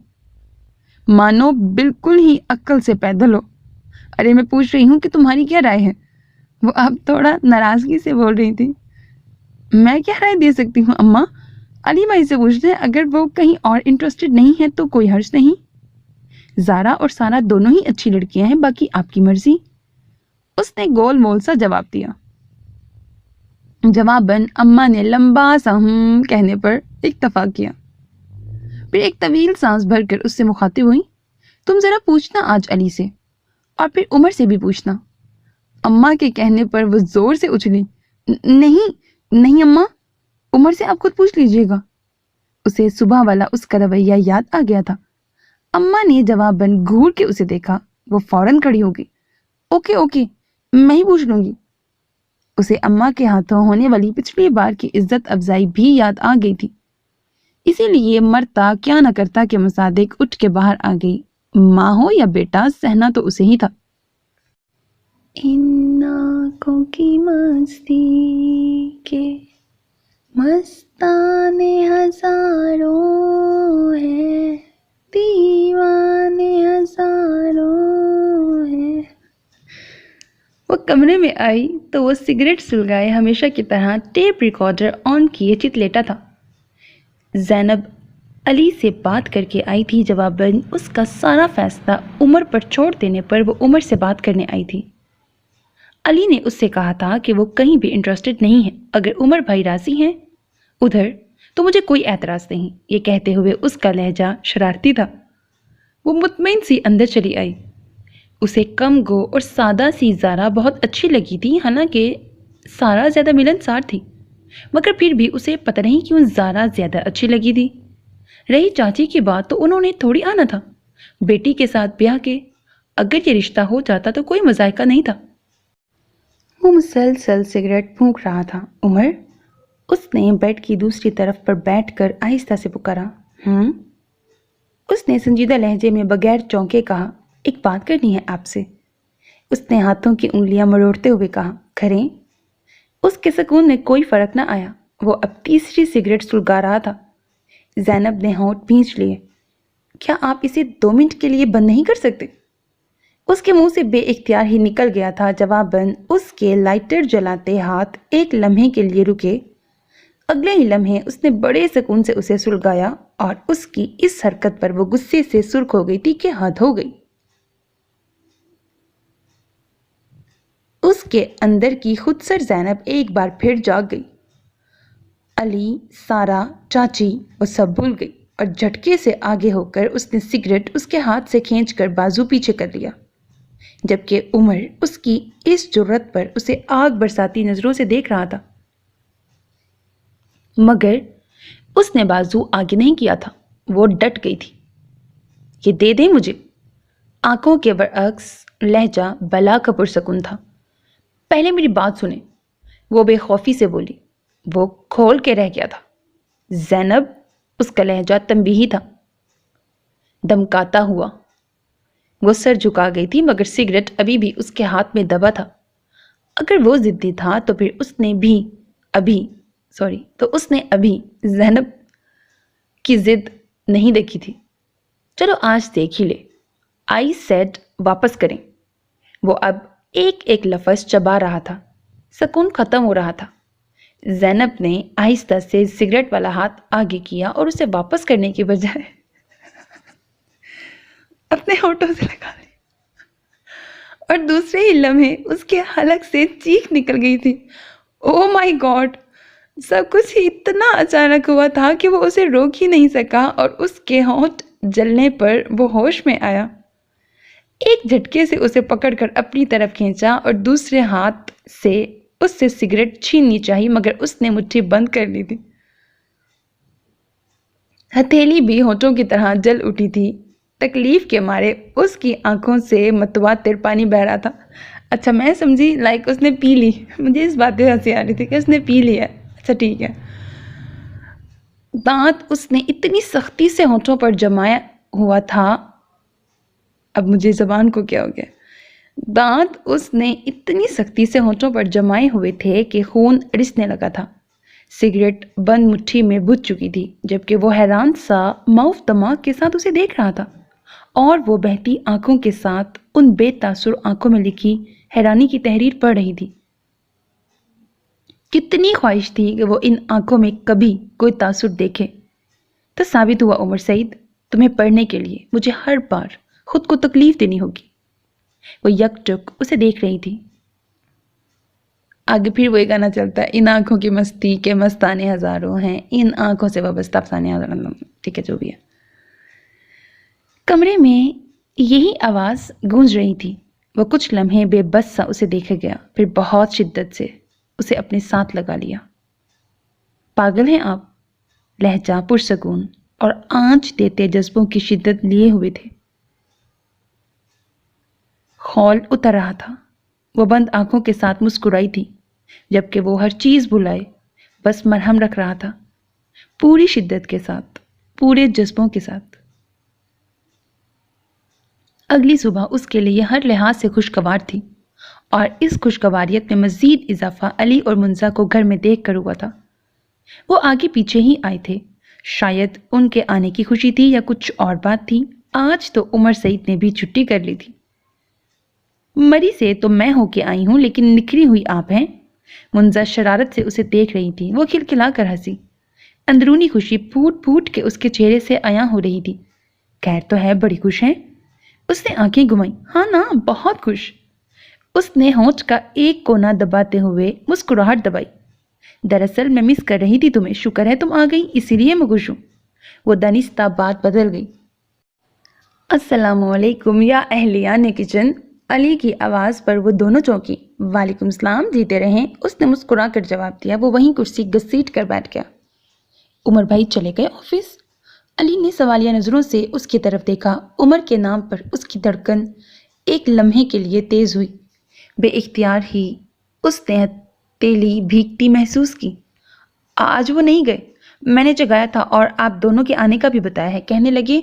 مانو بالکل ہی عقل سے پیدل ہو۔ ارے میں پوچھ رہی ہوں کہ تمہاری کیا رائے ہے؟ وہ اب تھوڑا ناراضگی سے بول رہی تھی۔ میں کیا رائے دے سکتی ہوں اماں؟ علی بھائی سے پوچھ لیں، اگر وہ کہیں اور انٹرسٹڈ نہیں ہے تو کوئی حرج نہیں۔ زارا اور سارا دونوں ہی اچھی لڑکیاں ہیں، باقی آپ کی مرضی۔ اس نے گول مول سا جواب دیا۔ جواباً اماں نے لمبا سا کہنے پر اکتفا کیا، پھر ایک طویل سانس بھر کر اس سے مخاطب ہوئی۔ تم ذرا پوچھنا آج علی سے، اور پھر عمر سے بھی پوچھنا۔ اماں کے کہنے پر وہ زور سے اچھلی۔ نہیں اماں، عمر سے آپ خود پوچھ لیجئے گا۔ اسے صبح والا اس کا رویہ یاد آ گیا تھا۔ اماں نے جواباً گھور کے اسے دیکھا۔ وہ فوراً کھڑی ہو گئی۔ اوکے میں ہی پوچھ لوں گی۔ اسے اماں کے ہاتھوں ہونے والی پچھلی بار کی عزت افزائی بھی یاد آ گئی تھی، اسی لیے مرتا کیا نہ کرتا کے مصادق اٹھ کے باہر آ گئی۔ ماں ہو یا بیٹا، سہنا تو اسے ہی تھا۔ ان آنکھوں کی مستی کے مستانے ہزاروں ہیں، دیوانے ہزاروں ہیں۔ وہ کمرے میں آئی تو وہ سگریٹ سلگائے ہمیشہ کی طرح ٹیپ ریکارڈر آن کیے چت تھا۔ زینب علی سے بات کر کے آئی تھی، جواباً اس کا سارا فیصلہ عمر پر چھوڑ دینے پر وہ عمر سے بات کرنے آئی تھی۔ علی نے اس سے کہا تھا کہ وہ کہیں بھی انٹرسٹڈ نہیں ہے، اگر عمر بھائی راضی ہیں ادھر تو مجھے کوئی اعتراض نہیں۔ یہ کہتے ہوئے اس کا لہجہ شرارتی تھا۔ وہ مطمئن سی اندر چلی آئی۔ اسے کم گو اور سادہ سی زارا بہت اچھی لگی تھی، حالانکہ سارا زیادہ ملنسار تھی، مگر پھر بھی اسے پتہ نہیں کیوں زارا زیادہ اچھی لگی تھی۔ رہی چاچی کی بات تو انہوں نے تھوڑی آنا تھا بیٹی کے ساتھ بیاہ کے، اگر یہ رشتہ ہو جاتا تو کوئی مذائقہ نہیں تھا۔ وہ مسلسل سگریٹ پھونک رہا تھا۔ عمر، اس نے بیڈ کی دوسری طرف پر بیٹھ کر آہستہ سے پکارا۔ اس نے سنجیدہ لہجے میں بغیر چونکے کہا، ایک بات کرنی ہے آپ سے۔ اس نے ہاتھوں کی انگلیاں مروڑتے ہوئے کہا، کریں۔ اس کے سکون میں کوئی فرق نہ آیا۔ وہ اب تیسری سگریٹ سلگا رہا تھا۔ زینب نے ہونٹ بھینچ لیے۔ کیا آپ اسے 2 منٹ کے لیے بند نہیں کر سکتے؟ اس کے منہ سے بے اختیار ہی نکل گیا تھا۔ جواباً اس کے لائٹر جلاتے ہاتھ ایک لمحے کے لیے رکے۔ اگلے ہی لمحے اس نے بڑے سکون سے اسے سلگایا، اور اس کی اس حرکت پر وہ غصے سے سرخ ہو گئی تھی کہ حد ہو گئی۔ اس کے اندر کی خودسر زینب ایک بار پھر جاگ گئی۔ علی، سارا، چاچی وہ سب بھول گئی، اور جھٹکے سے آگے ہو کر اس نے سگریٹ اس کے ہاتھ سے کھینچ کر بازو پیچھے کر لیا، جبکہ عمر اس کی اس جرأت پر اسے آگ برساتی نظروں سے دیکھ رہا تھا۔ مگر اس نے بازو آگے نہیں کیا تھا، وہ ڈٹ گئی تھی۔ یہ دے دیں مجھے۔ آنکھوں کے برعکس لہجہ بلا کا پرسکون تھا۔ پہلے میری بات سنیں، وہ بے خوفی سے بولی۔ وہ کھول کے رہ گیا تھا۔ زینب، اس کا لہجہ تنبیہی تھا۔ دمکاتا ہوا۔ وہ سر جھکا گئی تھی مگر سگریٹ ابھی بھی اس کے ہاتھ میں دبا تھا۔ اگر وہ ضدی تھا تو پھر اس نے ابھی زینب کی ضد نہیں دیکھی تھی۔ چلو آج دیکھ ہی لے، آئی سیڈ واپس کریں۔ وہ اب ایک ایک لفظ چبا رہا تھا، سکون ختم ہو رہا تھا۔ زینب نے آہستہ سے سگریٹ والا ہاتھ آگے کیا اور اسے واپس کرنے کی بجائے اپنے ہونٹوں سے لگا لی، اور دوسرے ہی لمحے اس کے حلق سے چیخ نکل گئی تھی۔ او مائی گاڈ! سب کچھ ہی اتنا اچانک ہوا تھا کہ وہ اسے روک ہی نہیں سکا، اور اس کے ہونٹ جلنے پر وہ ہوش میں آیا۔ ایک جھٹکے سے اسے پکڑ کر اپنی طرف کھینچا اور دوسرے ہاتھ سے اس سے سگریٹ چھیننی چاہی مگر اس نے مٹھی بند کر لی تھی۔ ہتھیلی بھی ہونٹوں کی طرح جل اٹھی تھی۔ تکلیف کے مارے اس کی آنکھوں سے متواتر پانی بہہ رہا تھا۔ اچھا میں سمجھی لائک اس نے پی لی، مجھے اس بات پہ ہنسی آ رہی تھی کہ اس نے پی لی ہے۔ اچھا ٹھیک ہے۔ دانت اس نے اتنی سختی سے ہونٹوں پر جمایا ہوا تھا، اب مجھے زبان کو کیا ہو گیا، دانت اس نے اتنی سختی سے ہونٹوں پر جمائے ہوئے تھے کہ خون رسنے لگا تھا۔ سگریٹ بند مٹھی میں بجھ چکی تھی جبکہ وہ حیران سا معاف دماغ کے ساتھ اسے دیکھ رہا تھا، اور وہ بہتی آنکھوں کے ساتھ ان بے تاثر آنکھوں میں لکھی حیرانی کی تحریر پڑھ رہی تھی۔ کتنی خواہش تھی کہ وہ ان آنکھوں میں کبھی کوئی تاثر دیکھے۔ تو ثابت ہوا عمر سعید، تمہیں پڑھنے کے لیے مجھے ہر بار خود کو تکلیف دینی ہوگی۔ وہ یک ٹک اسے دیکھ رہی تھی۔ آگے پھر وہی گانا چلتا ہے، ان آنکھوں کی مستی کے مستانے ہزاروں ہیں، ان آنکھوں سے وابستہ افسانے ہزاروں۔ ٹھیک ہے جو بھی ہے۔ کمرے میں یہی آواز گونج رہی تھی۔ وہ کچھ لمحے بے بس سا اسے دیکھے گیا، پھر بہت شدت سے اسے اپنے ساتھ لگا لیا۔ پاگل ہیں آپ؟ لہجہ پرسکون اور آنچ دیتے جذبوں کی شدت لیے ہوئے تھے۔ خول اتر رہا تھا۔ وہ بند آنکھوں کے ساتھ مسکرائی تھی جبکہ وہ ہر چیز بھلائے بس مرہم رکھ رہا تھا، پوری شدت کے ساتھ، پورے جذبوں کے ساتھ۔ اگلی صبح اس کے لیے ہر لحاظ سے خوشگوار تھی، اور اس خوشگواریت میں مزید اضافہ علی اور منزا کو گھر میں دیکھ کر ہوا تھا۔ وہ آگے پیچھے ہی آئے تھے، شاید ان کے آنے کی خوشی تھی یا کچھ اور بات تھی۔ آج تو عمر سعید نے بھی چھٹی کر لی تھی۔ مری سے تو میں ہو کے آئی ہوں لیکن نکھری ہوئی آپ ہیں۔ منزا شرارت سے اسے دیکھ رہی تھی۔ وہ کھلکھلا کر ہنسی، اندرونی خوشی پھوٹ پھوٹ کے اس کے چہرے سے عیاں ہو رہی تھی۔ خیر تو ہے، بڑی خوش ہیں؟ اس نے آنکھیں گھمائیں۔ ہاں نا، بہت خوش۔ اس نے ہونٹ کا ایک کونا دباتے ہوئے مسکراہٹ دبائی۔ دراصل میں مس کر رہی تھی تمہیں، شکر ہے تم آ گئی، اسی لیے میں خوش ہوں۔ وہ دانستہ بات بدل گئی۔ السلام علیکم یا اہلیان کچن۔ علی کی آواز پر وہ دونوں چونکی۔ وعلیکم السلام، جیتے رہیں، اس نے مسکرا کر جواب دیا۔ وہ وہیں کرسی گھسیٹ کر بیٹھ گیا۔ عمر بھائی چلے گئے آفس؟ علی نے سوالیہ نظروں سے اس کی طرف دیکھا۔ عمر کے نام پر اس کی دھڑکن ایک لمحے کے لیے تیز ہوئی۔ بے اختیار ہی اس نے ہتھیلی بھیگتی محسوس کی۔ آج وہ نہیں گئے، میں نے جگایا تھا اور آپ دونوں کے آنے کا بھی بتایا ہے۔ کہنے لگے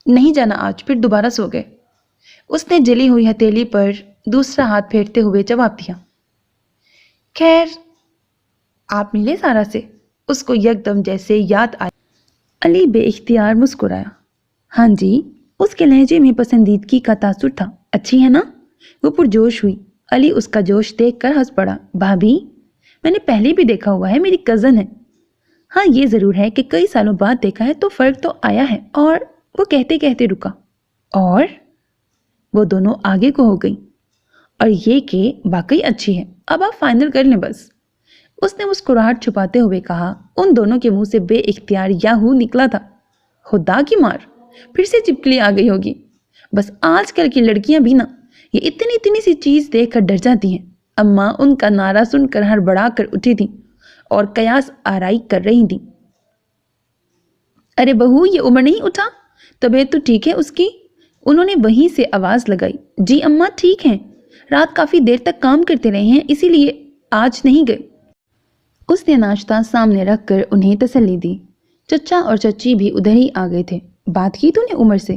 نہیں جانا آج، پھر دوبارہ سو گئے۔ اس نے جلی ہوئی ہتھیلی پر دوسرا ہاتھ پھیرتے ہوئے جواب دیا۔ خیر آپ ملے سارا سے؟ اس کو یکدم جیسے یاد آئی۔ علی بے اختیار مسکرایا۔ ہاں جی، اس کے لہجے میں پسندیدگی کا تاثر تھا۔ اچھی ہے نا؟ وہ پرجوش ہوئی۔ علی اس کا جوش دیکھ کر ہنس پڑا۔ بھابھی، میں نے پہلے بھی دیکھا ہوا ہے، میری کزن ہے۔ ہاں یہ ضرور ہے کہ کئی سالوں بعد دیکھا ہے تو فرق تو آیا ہے۔ اور وہ کہتے کہتے رکا۔ اور وہ دونوں آگے کو ہو گئیں۔ اور یہ کہ واقعی اچھی ہے، اب آپ فائنل کر لیں بس۔ اس نے مسکراہٹ چھپاتے ہوئے کہا۔ ان دونوں کے منہ سے بے اختیار یاہو نکلا تھا۔ خدا کی مار، پھر سے چپکلی آ گئی ہوگی۔ بس آج کل کی لڑکیاں بھی نا، یہ اتنی اتنی سی چیز دیکھ کر ڈر جاتی ہیں۔ اماں ان کا نعرہ سن کر ہڑبڑا کر اٹھی تھیں اور قیاس آرائی کر رہی تھیں۔ ارے بہو، یہ عمر نہیں اٹھا؟ طبیعت تو ٹھیک ہے اس کی؟ انہوں نے وہیں سے آواز لگائی۔ جی اماں ٹھیک ہیں، رات کافی دیر تک کام کرتے رہے ہیں اسی لیے آج نہیں گئے۔ اس نے ناشتہ سامنے رکھ کر انہیں تسلی دی۔ چچا اور چچی بھی ادھر ہی آ گئے تھے۔ بات کی تو نے عمر سے؟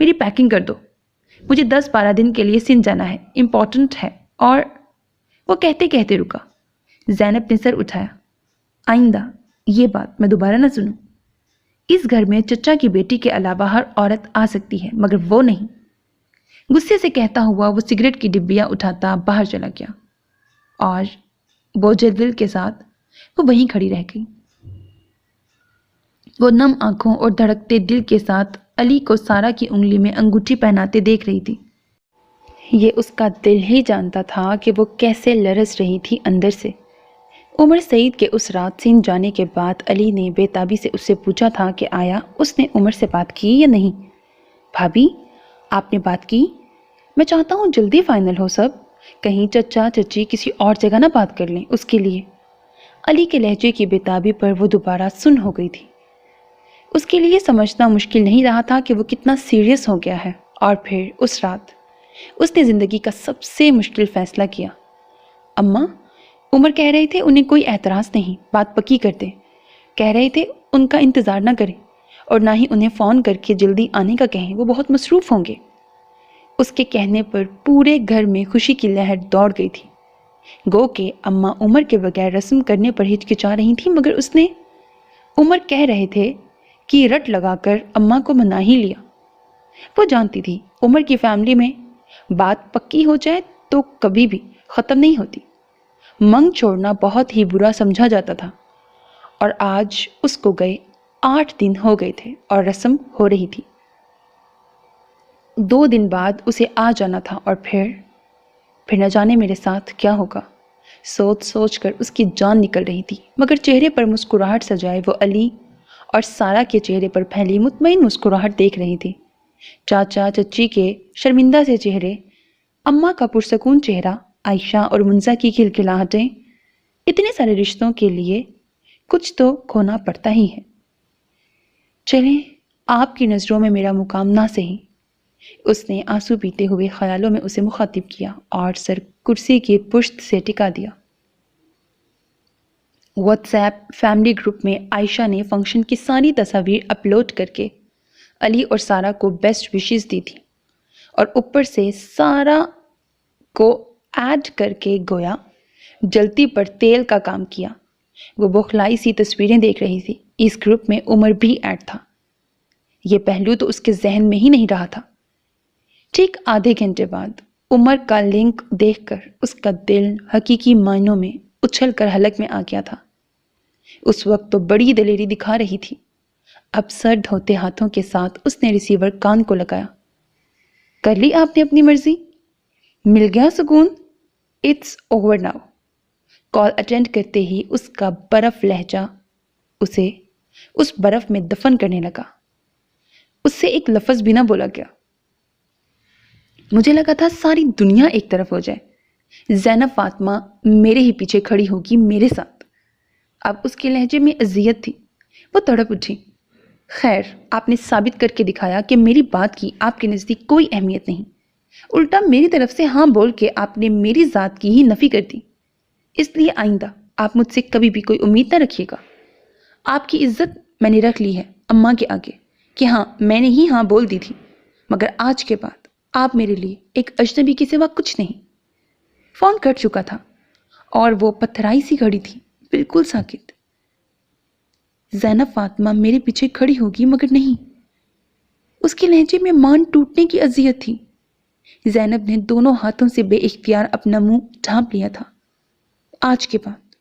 میری پیکنگ کر دو، مجھے 10-12 دن کے لیے سندھ جانا ہے، امپورٹنٹ ہے۔ اور وہ کہتے کہتے رکا۔ زینب نے سر اٹھایا۔ آئندہ یہ بات میں دوبارہ نہ سنوں۔ اس گھر میں چچا کی بیٹی کے علاوہ ہر عورت آ سکتی ہے مگر وہ نہیں۔ غصے سے کہتا ہوا وہ سگریٹ کی ڈبیاں اٹھاتا باہر چلا گیا اور بوجھل دل کے ساتھ وہ وہیں کھڑی رہ گئی۔ وہ نم آنکھوں اور دھڑکتے دل کے ساتھ علی کو سارا کی انگلی میں انگوٹھی پہناتے دیکھ رہی تھی۔ یہ اس کا دل ہی جانتا تھا کہ وہ کیسے لرز رہی تھی اندر سے۔ عمر سعید کے اس رات سندھ جانے کے بعد علی نے بے تابی سے اس سے پوچھا تھا کہ آیا اس نے عمر سے بات کی یا نہیں۔ بھابی، آپ نے بات کی؟ میں چاہتا ہوں جلدی فائنل ہو سب، کہیں چچا چچی کسی اور جگہ نہ بات کر لیں اس کے لیے۔ علی کے لہجے کی بے تابی پر وہ دوبارہ سن ہو گئی تھی۔ اس کے لیے سمجھنا مشکل نہیں رہا تھا کہ وہ کتنا سیریس ہو گیا ہے۔ اور پھر اس رات اس نے زندگی کا سب سے مشکل فیصلہ کیا۔ اماں، عمر کہہ رہے تھے انہیں کوئی اعتراض نہیں، بات پکی کرتے۔ کہہ رہے تھے ان کا انتظار نہ کریں اور نہ ہی انہیں فون کر کے جلدی آنے کا کہیں، وہ بہت مصروف ہوں گے۔ اس کے کہنے پر پورے گھر میں خوشی کی لہر دوڑ گئی تھی۔ گو کہ اماں عمر کے بغیر رسم کرنے پر ہچکچا رہی تھی، مگر اس نے عمر کہہ رہے تھے کہ رٹ لگا کر اماں کو منا ہی لیا۔ وہ جانتی تھی عمر کی فیملی میں بات پکی ہو جائے تو کبھی بھی ختم نہیں ہوتی۔ منگ چھوڑنا بہت ہی برا سمجھا جاتا تھا، اور آج اس کو گئے 8 دن ہو گئے تھے اور رسم ہو رہی تھی۔ 2 دن بعد اسے آ جانا تھا، اور پھر نہ جانے میرے ساتھ کیا ہوگا۔ سوچ سوچ کر اس کی جان نکل رہی تھی، مگر چہرے پر مسکراہٹ سجائے وہ علی اور سارا کے چہرے پر پھیلی مطمئن مسکراہٹ دیکھ رہی تھی۔ چاچا چچی کے شرمندہ سے چہرے، اماں کا پرسکون چہرہ، عائشہ اور منزہ کی کھلکھلاہٹیں، اتنے سارے رشتوں کے لیے کچھ تو کھونا پڑتا ہی ہے۔ چلیں، آپ کی نظروں میں میرا مقام نہ سہی، اس نے آنسو پیتے ہوئے خیالوں میں اسے مخاطب کیا اور سر کرسی کی پشت سے ٹکا دیا۔ واٹس ایپ فیملی گروپ میں عائشہ نے فنکشن کی ساری تصاویر اپلوڈ کر کے علی اور سارا کو بیسٹ وشز دی تھی، اور اوپر سے سارا کو ایڈ کر کے گویا جلتی پر تیل کا کام کیا۔ وہ بوکھلائی سی تصویریں دیکھ رہی تھی۔ اس گروپ میں عمر بھی ایڈ تھا۔ یہ پہلو تو اس کے ذہن میں ہی نہیں رہا تھا۔ ٹھیک آدھے گھنٹے بعد عمر کا لنک دیکھ کر اس کا دل حقیقی معنوں میں اچھل کر حلق میں آ گیا تھا۔ اس وقت تو بڑی دلیری دکھا رہی تھی۔ اب سر دھوتے ہاتھوں کے ساتھ اس نے ریسیور کان کو لگایا۔ کر لی آپ نے اپنی مرضی؟ مل گیا سکون؟ It's over now. Call attend کرتے ہی اس کا برف لہجہ اسے اس برف میں دفن کرنے لگا۔ اس سے ایک لفظ بھی نہ بولا گیا۔ مجھے لگا تھا ساری دنیا ایک طرف ہو جائے، زینب فاطمہ میرے ہی پیچھے کھڑی ہوگی میرے ساتھ۔ اب اس کے لہجے میں اذیت تھی۔ وہ تڑپ اٹھی۔ خیر، آپ نے ثابت کر کے دکھایا کہ میری بات کی آپ کے نزدیک کوئی اہمیت نہیں۔ الٹا میری طرف سے ہاں بول کے آپ نے میری ذات کی ہی نفی کر دی۔ اس لیے آئندہ آپ مجھ سے کبھی بھی کوئی امید نہ رکھیے گا۔ آپ کی عزت میں نے رکھ لی ہے اماں کے آگے کہ ہاں میں نے ہی ہاں بول دی تھی، مگر آج کے بعد آپ میرے لیے ایک اجنبی کے سوا کچھ نہیں۔ فون کٹ چکا تھا اور وہ پتھرائی سی کھڑی تھی، بالکل ساکت۔ زینب فاطمہ میرے پیچھے کھڑی ہوگی مگر نہیں۔ اس کے لہجے میں مان ٹوٹنے کی اذیت تھی۔ زینب نے دونوں ہاتھوں سے بے اختیار اپنا منہ ڈھانپ لیا تھا۔ آج کے بعد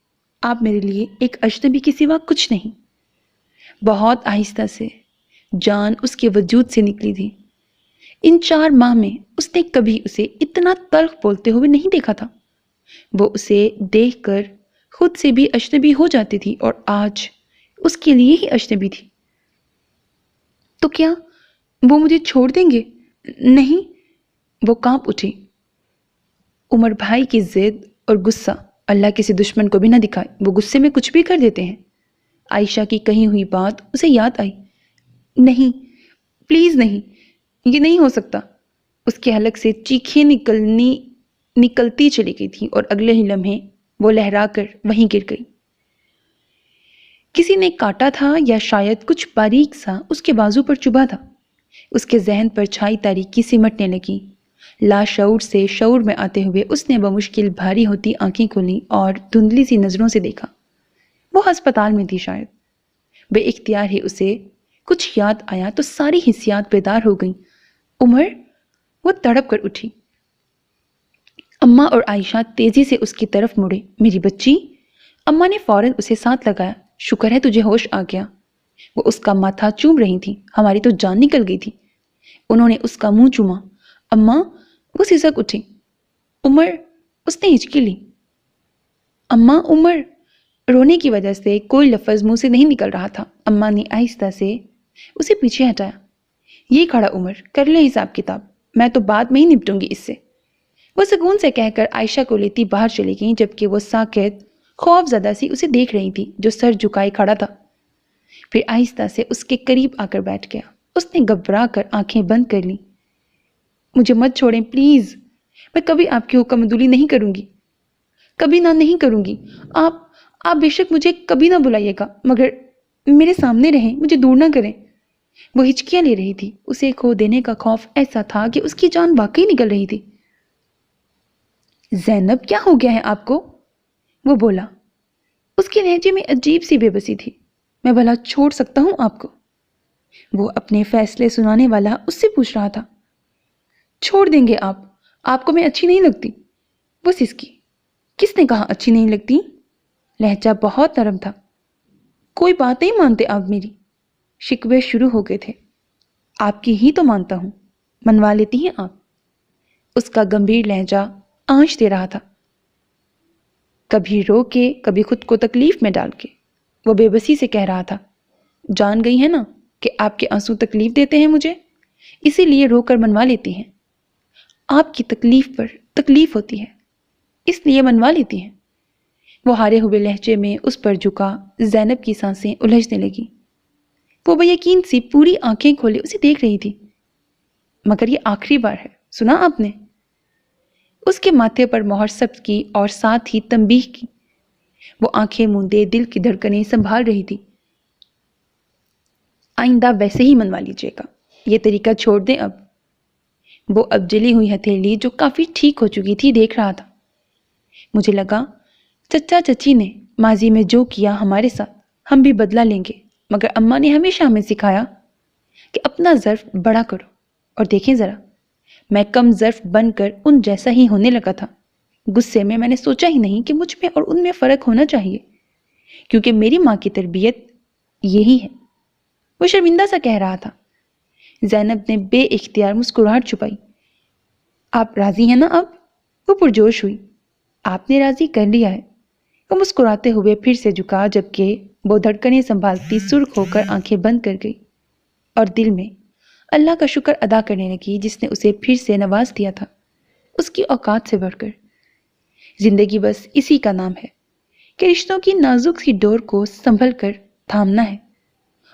آپ میرے لیے ایک اجنبی کے سوا کچھ نہیں۔ بہت آہستہ سے جان اس کے وجود سے نکلی تھی۔ ان 4 ماہ میں اس نے کبھی اسے اتنا تلخ بولتے ہوئے نہیں دیکھا تھا۔ وہ اسے دیکھ کر خود سے بھی اجنبی ہو جاتی تھی، اور آج اس کے لیے ہی اجنبی تھی۔ تو کیا وہ مجھے چھوڑ دیں گے؟ نہیں۔ وہ کانپ اٹھی۔ عمر بھائی کی ضد اور غصہ اللہ کسی دشمن کو بھی نہ دکھائے، وہ غصے میں کچھ بھی کر دیتے ہیں۔ عائشہ کی کہی ہوئی بات اسے یاد آئی۔ نہیں، پلیز نہیں، یہ نہیں ہو سکتا۔ اس کے حلق سے چیخیں نکلتی چلی گئی تھی، اور اگلے ہی لمحے وہ لہرا کر وہیں گر گئی۔ کسی نے کاٹا تھا یا شاید کچھ باریک سا اس کے بازو پر چبھا تھا۔ اس کے ذہن پر چھائی تاریکی سمٹنے لگی۔ لاشعور سے شعور میں آتے ہوئے اس نے بمشکل بھاری ہوتی آنکھیں کھولیں اور دھندلی سی نظروں سے دیکھا۔ وہ ہسپتال میں تھی شاید۔ بے اختیار ہی اسے کچھ یاد آیا تو ساری حسیات بیدار ہو گئیں۔ عمر، وہ تڑپ کر اٹھی۔ اماں اور عائشہ تیزی سے اس کی طرف مڑے۔ میری بچی؟ اماں نے فوراً اسے ساتھ لگایا۔ شکر ہے تجھے ہوش آ گیا۔ وہ اس کا ماتھا چوم رہی تھی۔ ہماری تو جان نکل گئی تھی۔ انہوں نے اس کا منہ چوما۔ اماں، وہ سسک اٹھی۔ عمر، اس نے ہچکی لی۔ اماں، عمر۔ رونے کی وجہ سے کوئی لفظ منہ سے نہیں نکل رہا تھا۔ اماں نے آہستہ سے اسے پیچھے ہٹایا۔ یہ کھڑا عمر، کر لے حساب کتاب، میں تو بعد میں ہی نپٹوں گی اس سے۔ وہ سکون سے کہہ کر عائشہ کو لیتی باہر چلی گئیں، جبکہ وہ ساکت خوف زدہ سی اسے دیکھ رہی تھی جو سر جھکائے کھڑا تھا۔ پھر آہستہ سے اس کے قریب آ کر بیٹھ گیا۔ اس نے گھبرا کر آنکھیں بند کر لیں۔ مجھے مت چھوڑیں پلیز، میں کبھی آپ کی حکم عدولی نہیں کروں گی، کبھی نہ نہیں کروں گی۔ آپ بے شک مجھے کبھی نہ بلائیے گا، مگر میرے سامنے رہیں، مجھے دور نہ کریں۔ وہ ہچکیاں لے رہی تھی۔ اسے کھو دینے کا خوف ایسا تھا کہ اس کی جان واقعی نکل رہی تھی۔ زینب، کیا ہو گیا ہے آپ کو؟ وہ بولا۔ اس کے لہجے میں عجیب سی بے بسی تھی۔ میں بھلا چھوڑ سکتا ہوں آپ کو؟ وہ اپنے فیصلے سنانے والا اس سے پوچھ رہا تھا۔ چھوڑ دیں گے آپ کو میں اچھی نہیں لگتی؟ وہ سسکی۔ کس نے کہا اچھی نہیں لگتی؟ لہجہ بہت نرم تھا۔ کوئی بات نہیں مانتے آپ میری؟ شکوے شروع ہو گئے تھے۔ آپ کی ہی تو مانتا ہوں، منوا لیتی ہیں آپ؟ اس کا گمبھیر لہجہ آنچ دے رہا تھا، کبھی رو کے کبھی خود کو تکلیف میں ڈال کے۔ وہ بے بسی سے کہہ رہا تھا، جان گئی ہے نا کہ آپ کے آنسو تکلیف دیتے ہیں مجھے، اسی لیے رو کر منوا لیتی ہیں۔ آپ کی تکلیف پر تکلیف ہوتی ہے، اس لیے منوا لیتی ہیں۔ وہ ہارے ہوئے لہجے میں اس پر جھکا۔ زینب کی سانسیں الجھنے لگی۔ وہ بے یقین سی پوری آنکھیں کھولے اسے دیکھ رہی تھی۔ مگر یہ آخری بار ہے، سنا آپ نے؟ اس کے ماتھے پر مہر ثبت کی اور ساتھ ہی تنبیہ کی۔ وہ آنکھیں موندے دل کی دھڑکنیں سنبھال رہی تھی۔ آئندہ ویسے ہی منوا لیجیے گا، یہ طریقہ چھوڑ دیں اب۔ وہ اب جلی ہوئی ہتھیلی جو کافی ٹھیک ہو چکی تھی دیکھ رہا تھا۔ مجھے لگا چچا چچی نے ماضی میں جو کیا ہمارے ساتھ ہم بھی بدلہ لیں گے، مگر اماں نے ہمیشہ ہمیں سکھایا کہ اپنا ظرف بڑا کرو، اور دیکھیں ذرا میں کم ظرف بن کر ان جیسا ہی ہونے لگا تھا۔ غصے میں نے سوچا ہی نہیں کہ مجھ میں اور ان میں فرق ہونا چاہیے، کیونکہ میری ماں کی تربیت یہی ہے۔ وہ شرمندہ سا کہہ رہا تھا۔ زینب نے بے اختیار مسکراہٹ چھپائی۔ آپ راضی ہیں نا اب؟ وہ پرجوش ہوئی۔ آپ نے راضی کر لیا ہے۔ وہ مسکراتے ہوئے پھر سے جھکا، جبکہ وہ دھڑکنیں سنبھالتی سرخ ہو کر آنکھیں بند کر گئی اور دل میں اللہ کا شکر ادا کرنے لگی جس نے اسے پھر سے نواز دیا تھا، اس کی اوقات سے بڑھ کر۔ زندگی بس اسی کا نام ہے کہ رشتوں کی نازک سی ڈور کو سنبھل کر تھامنا ہے،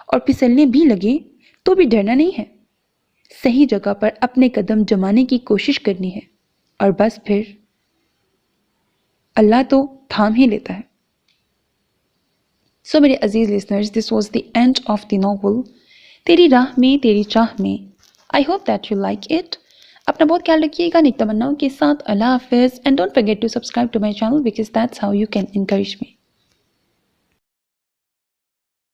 اور پھسلنے بھی لگے تو بھی ڈرنا نہیں ہے۔ صحیح جگہ پر اپنے قدم جمانے کی کوشش کرنی ہے، اور بس پھر اللہ تو تھام ہی لیتا ہے۔ سو میرے عزیز listeners, this was the end of the novel تیری راہ میں تیری چاہ میں۔ I hope that you like it. اپنا بہت خیال رکھیے گا نیک تمناؤں کے ساتھ۔ اللہ حافظ، and don't forget to subscribe to my channel because that's how you can encourage me.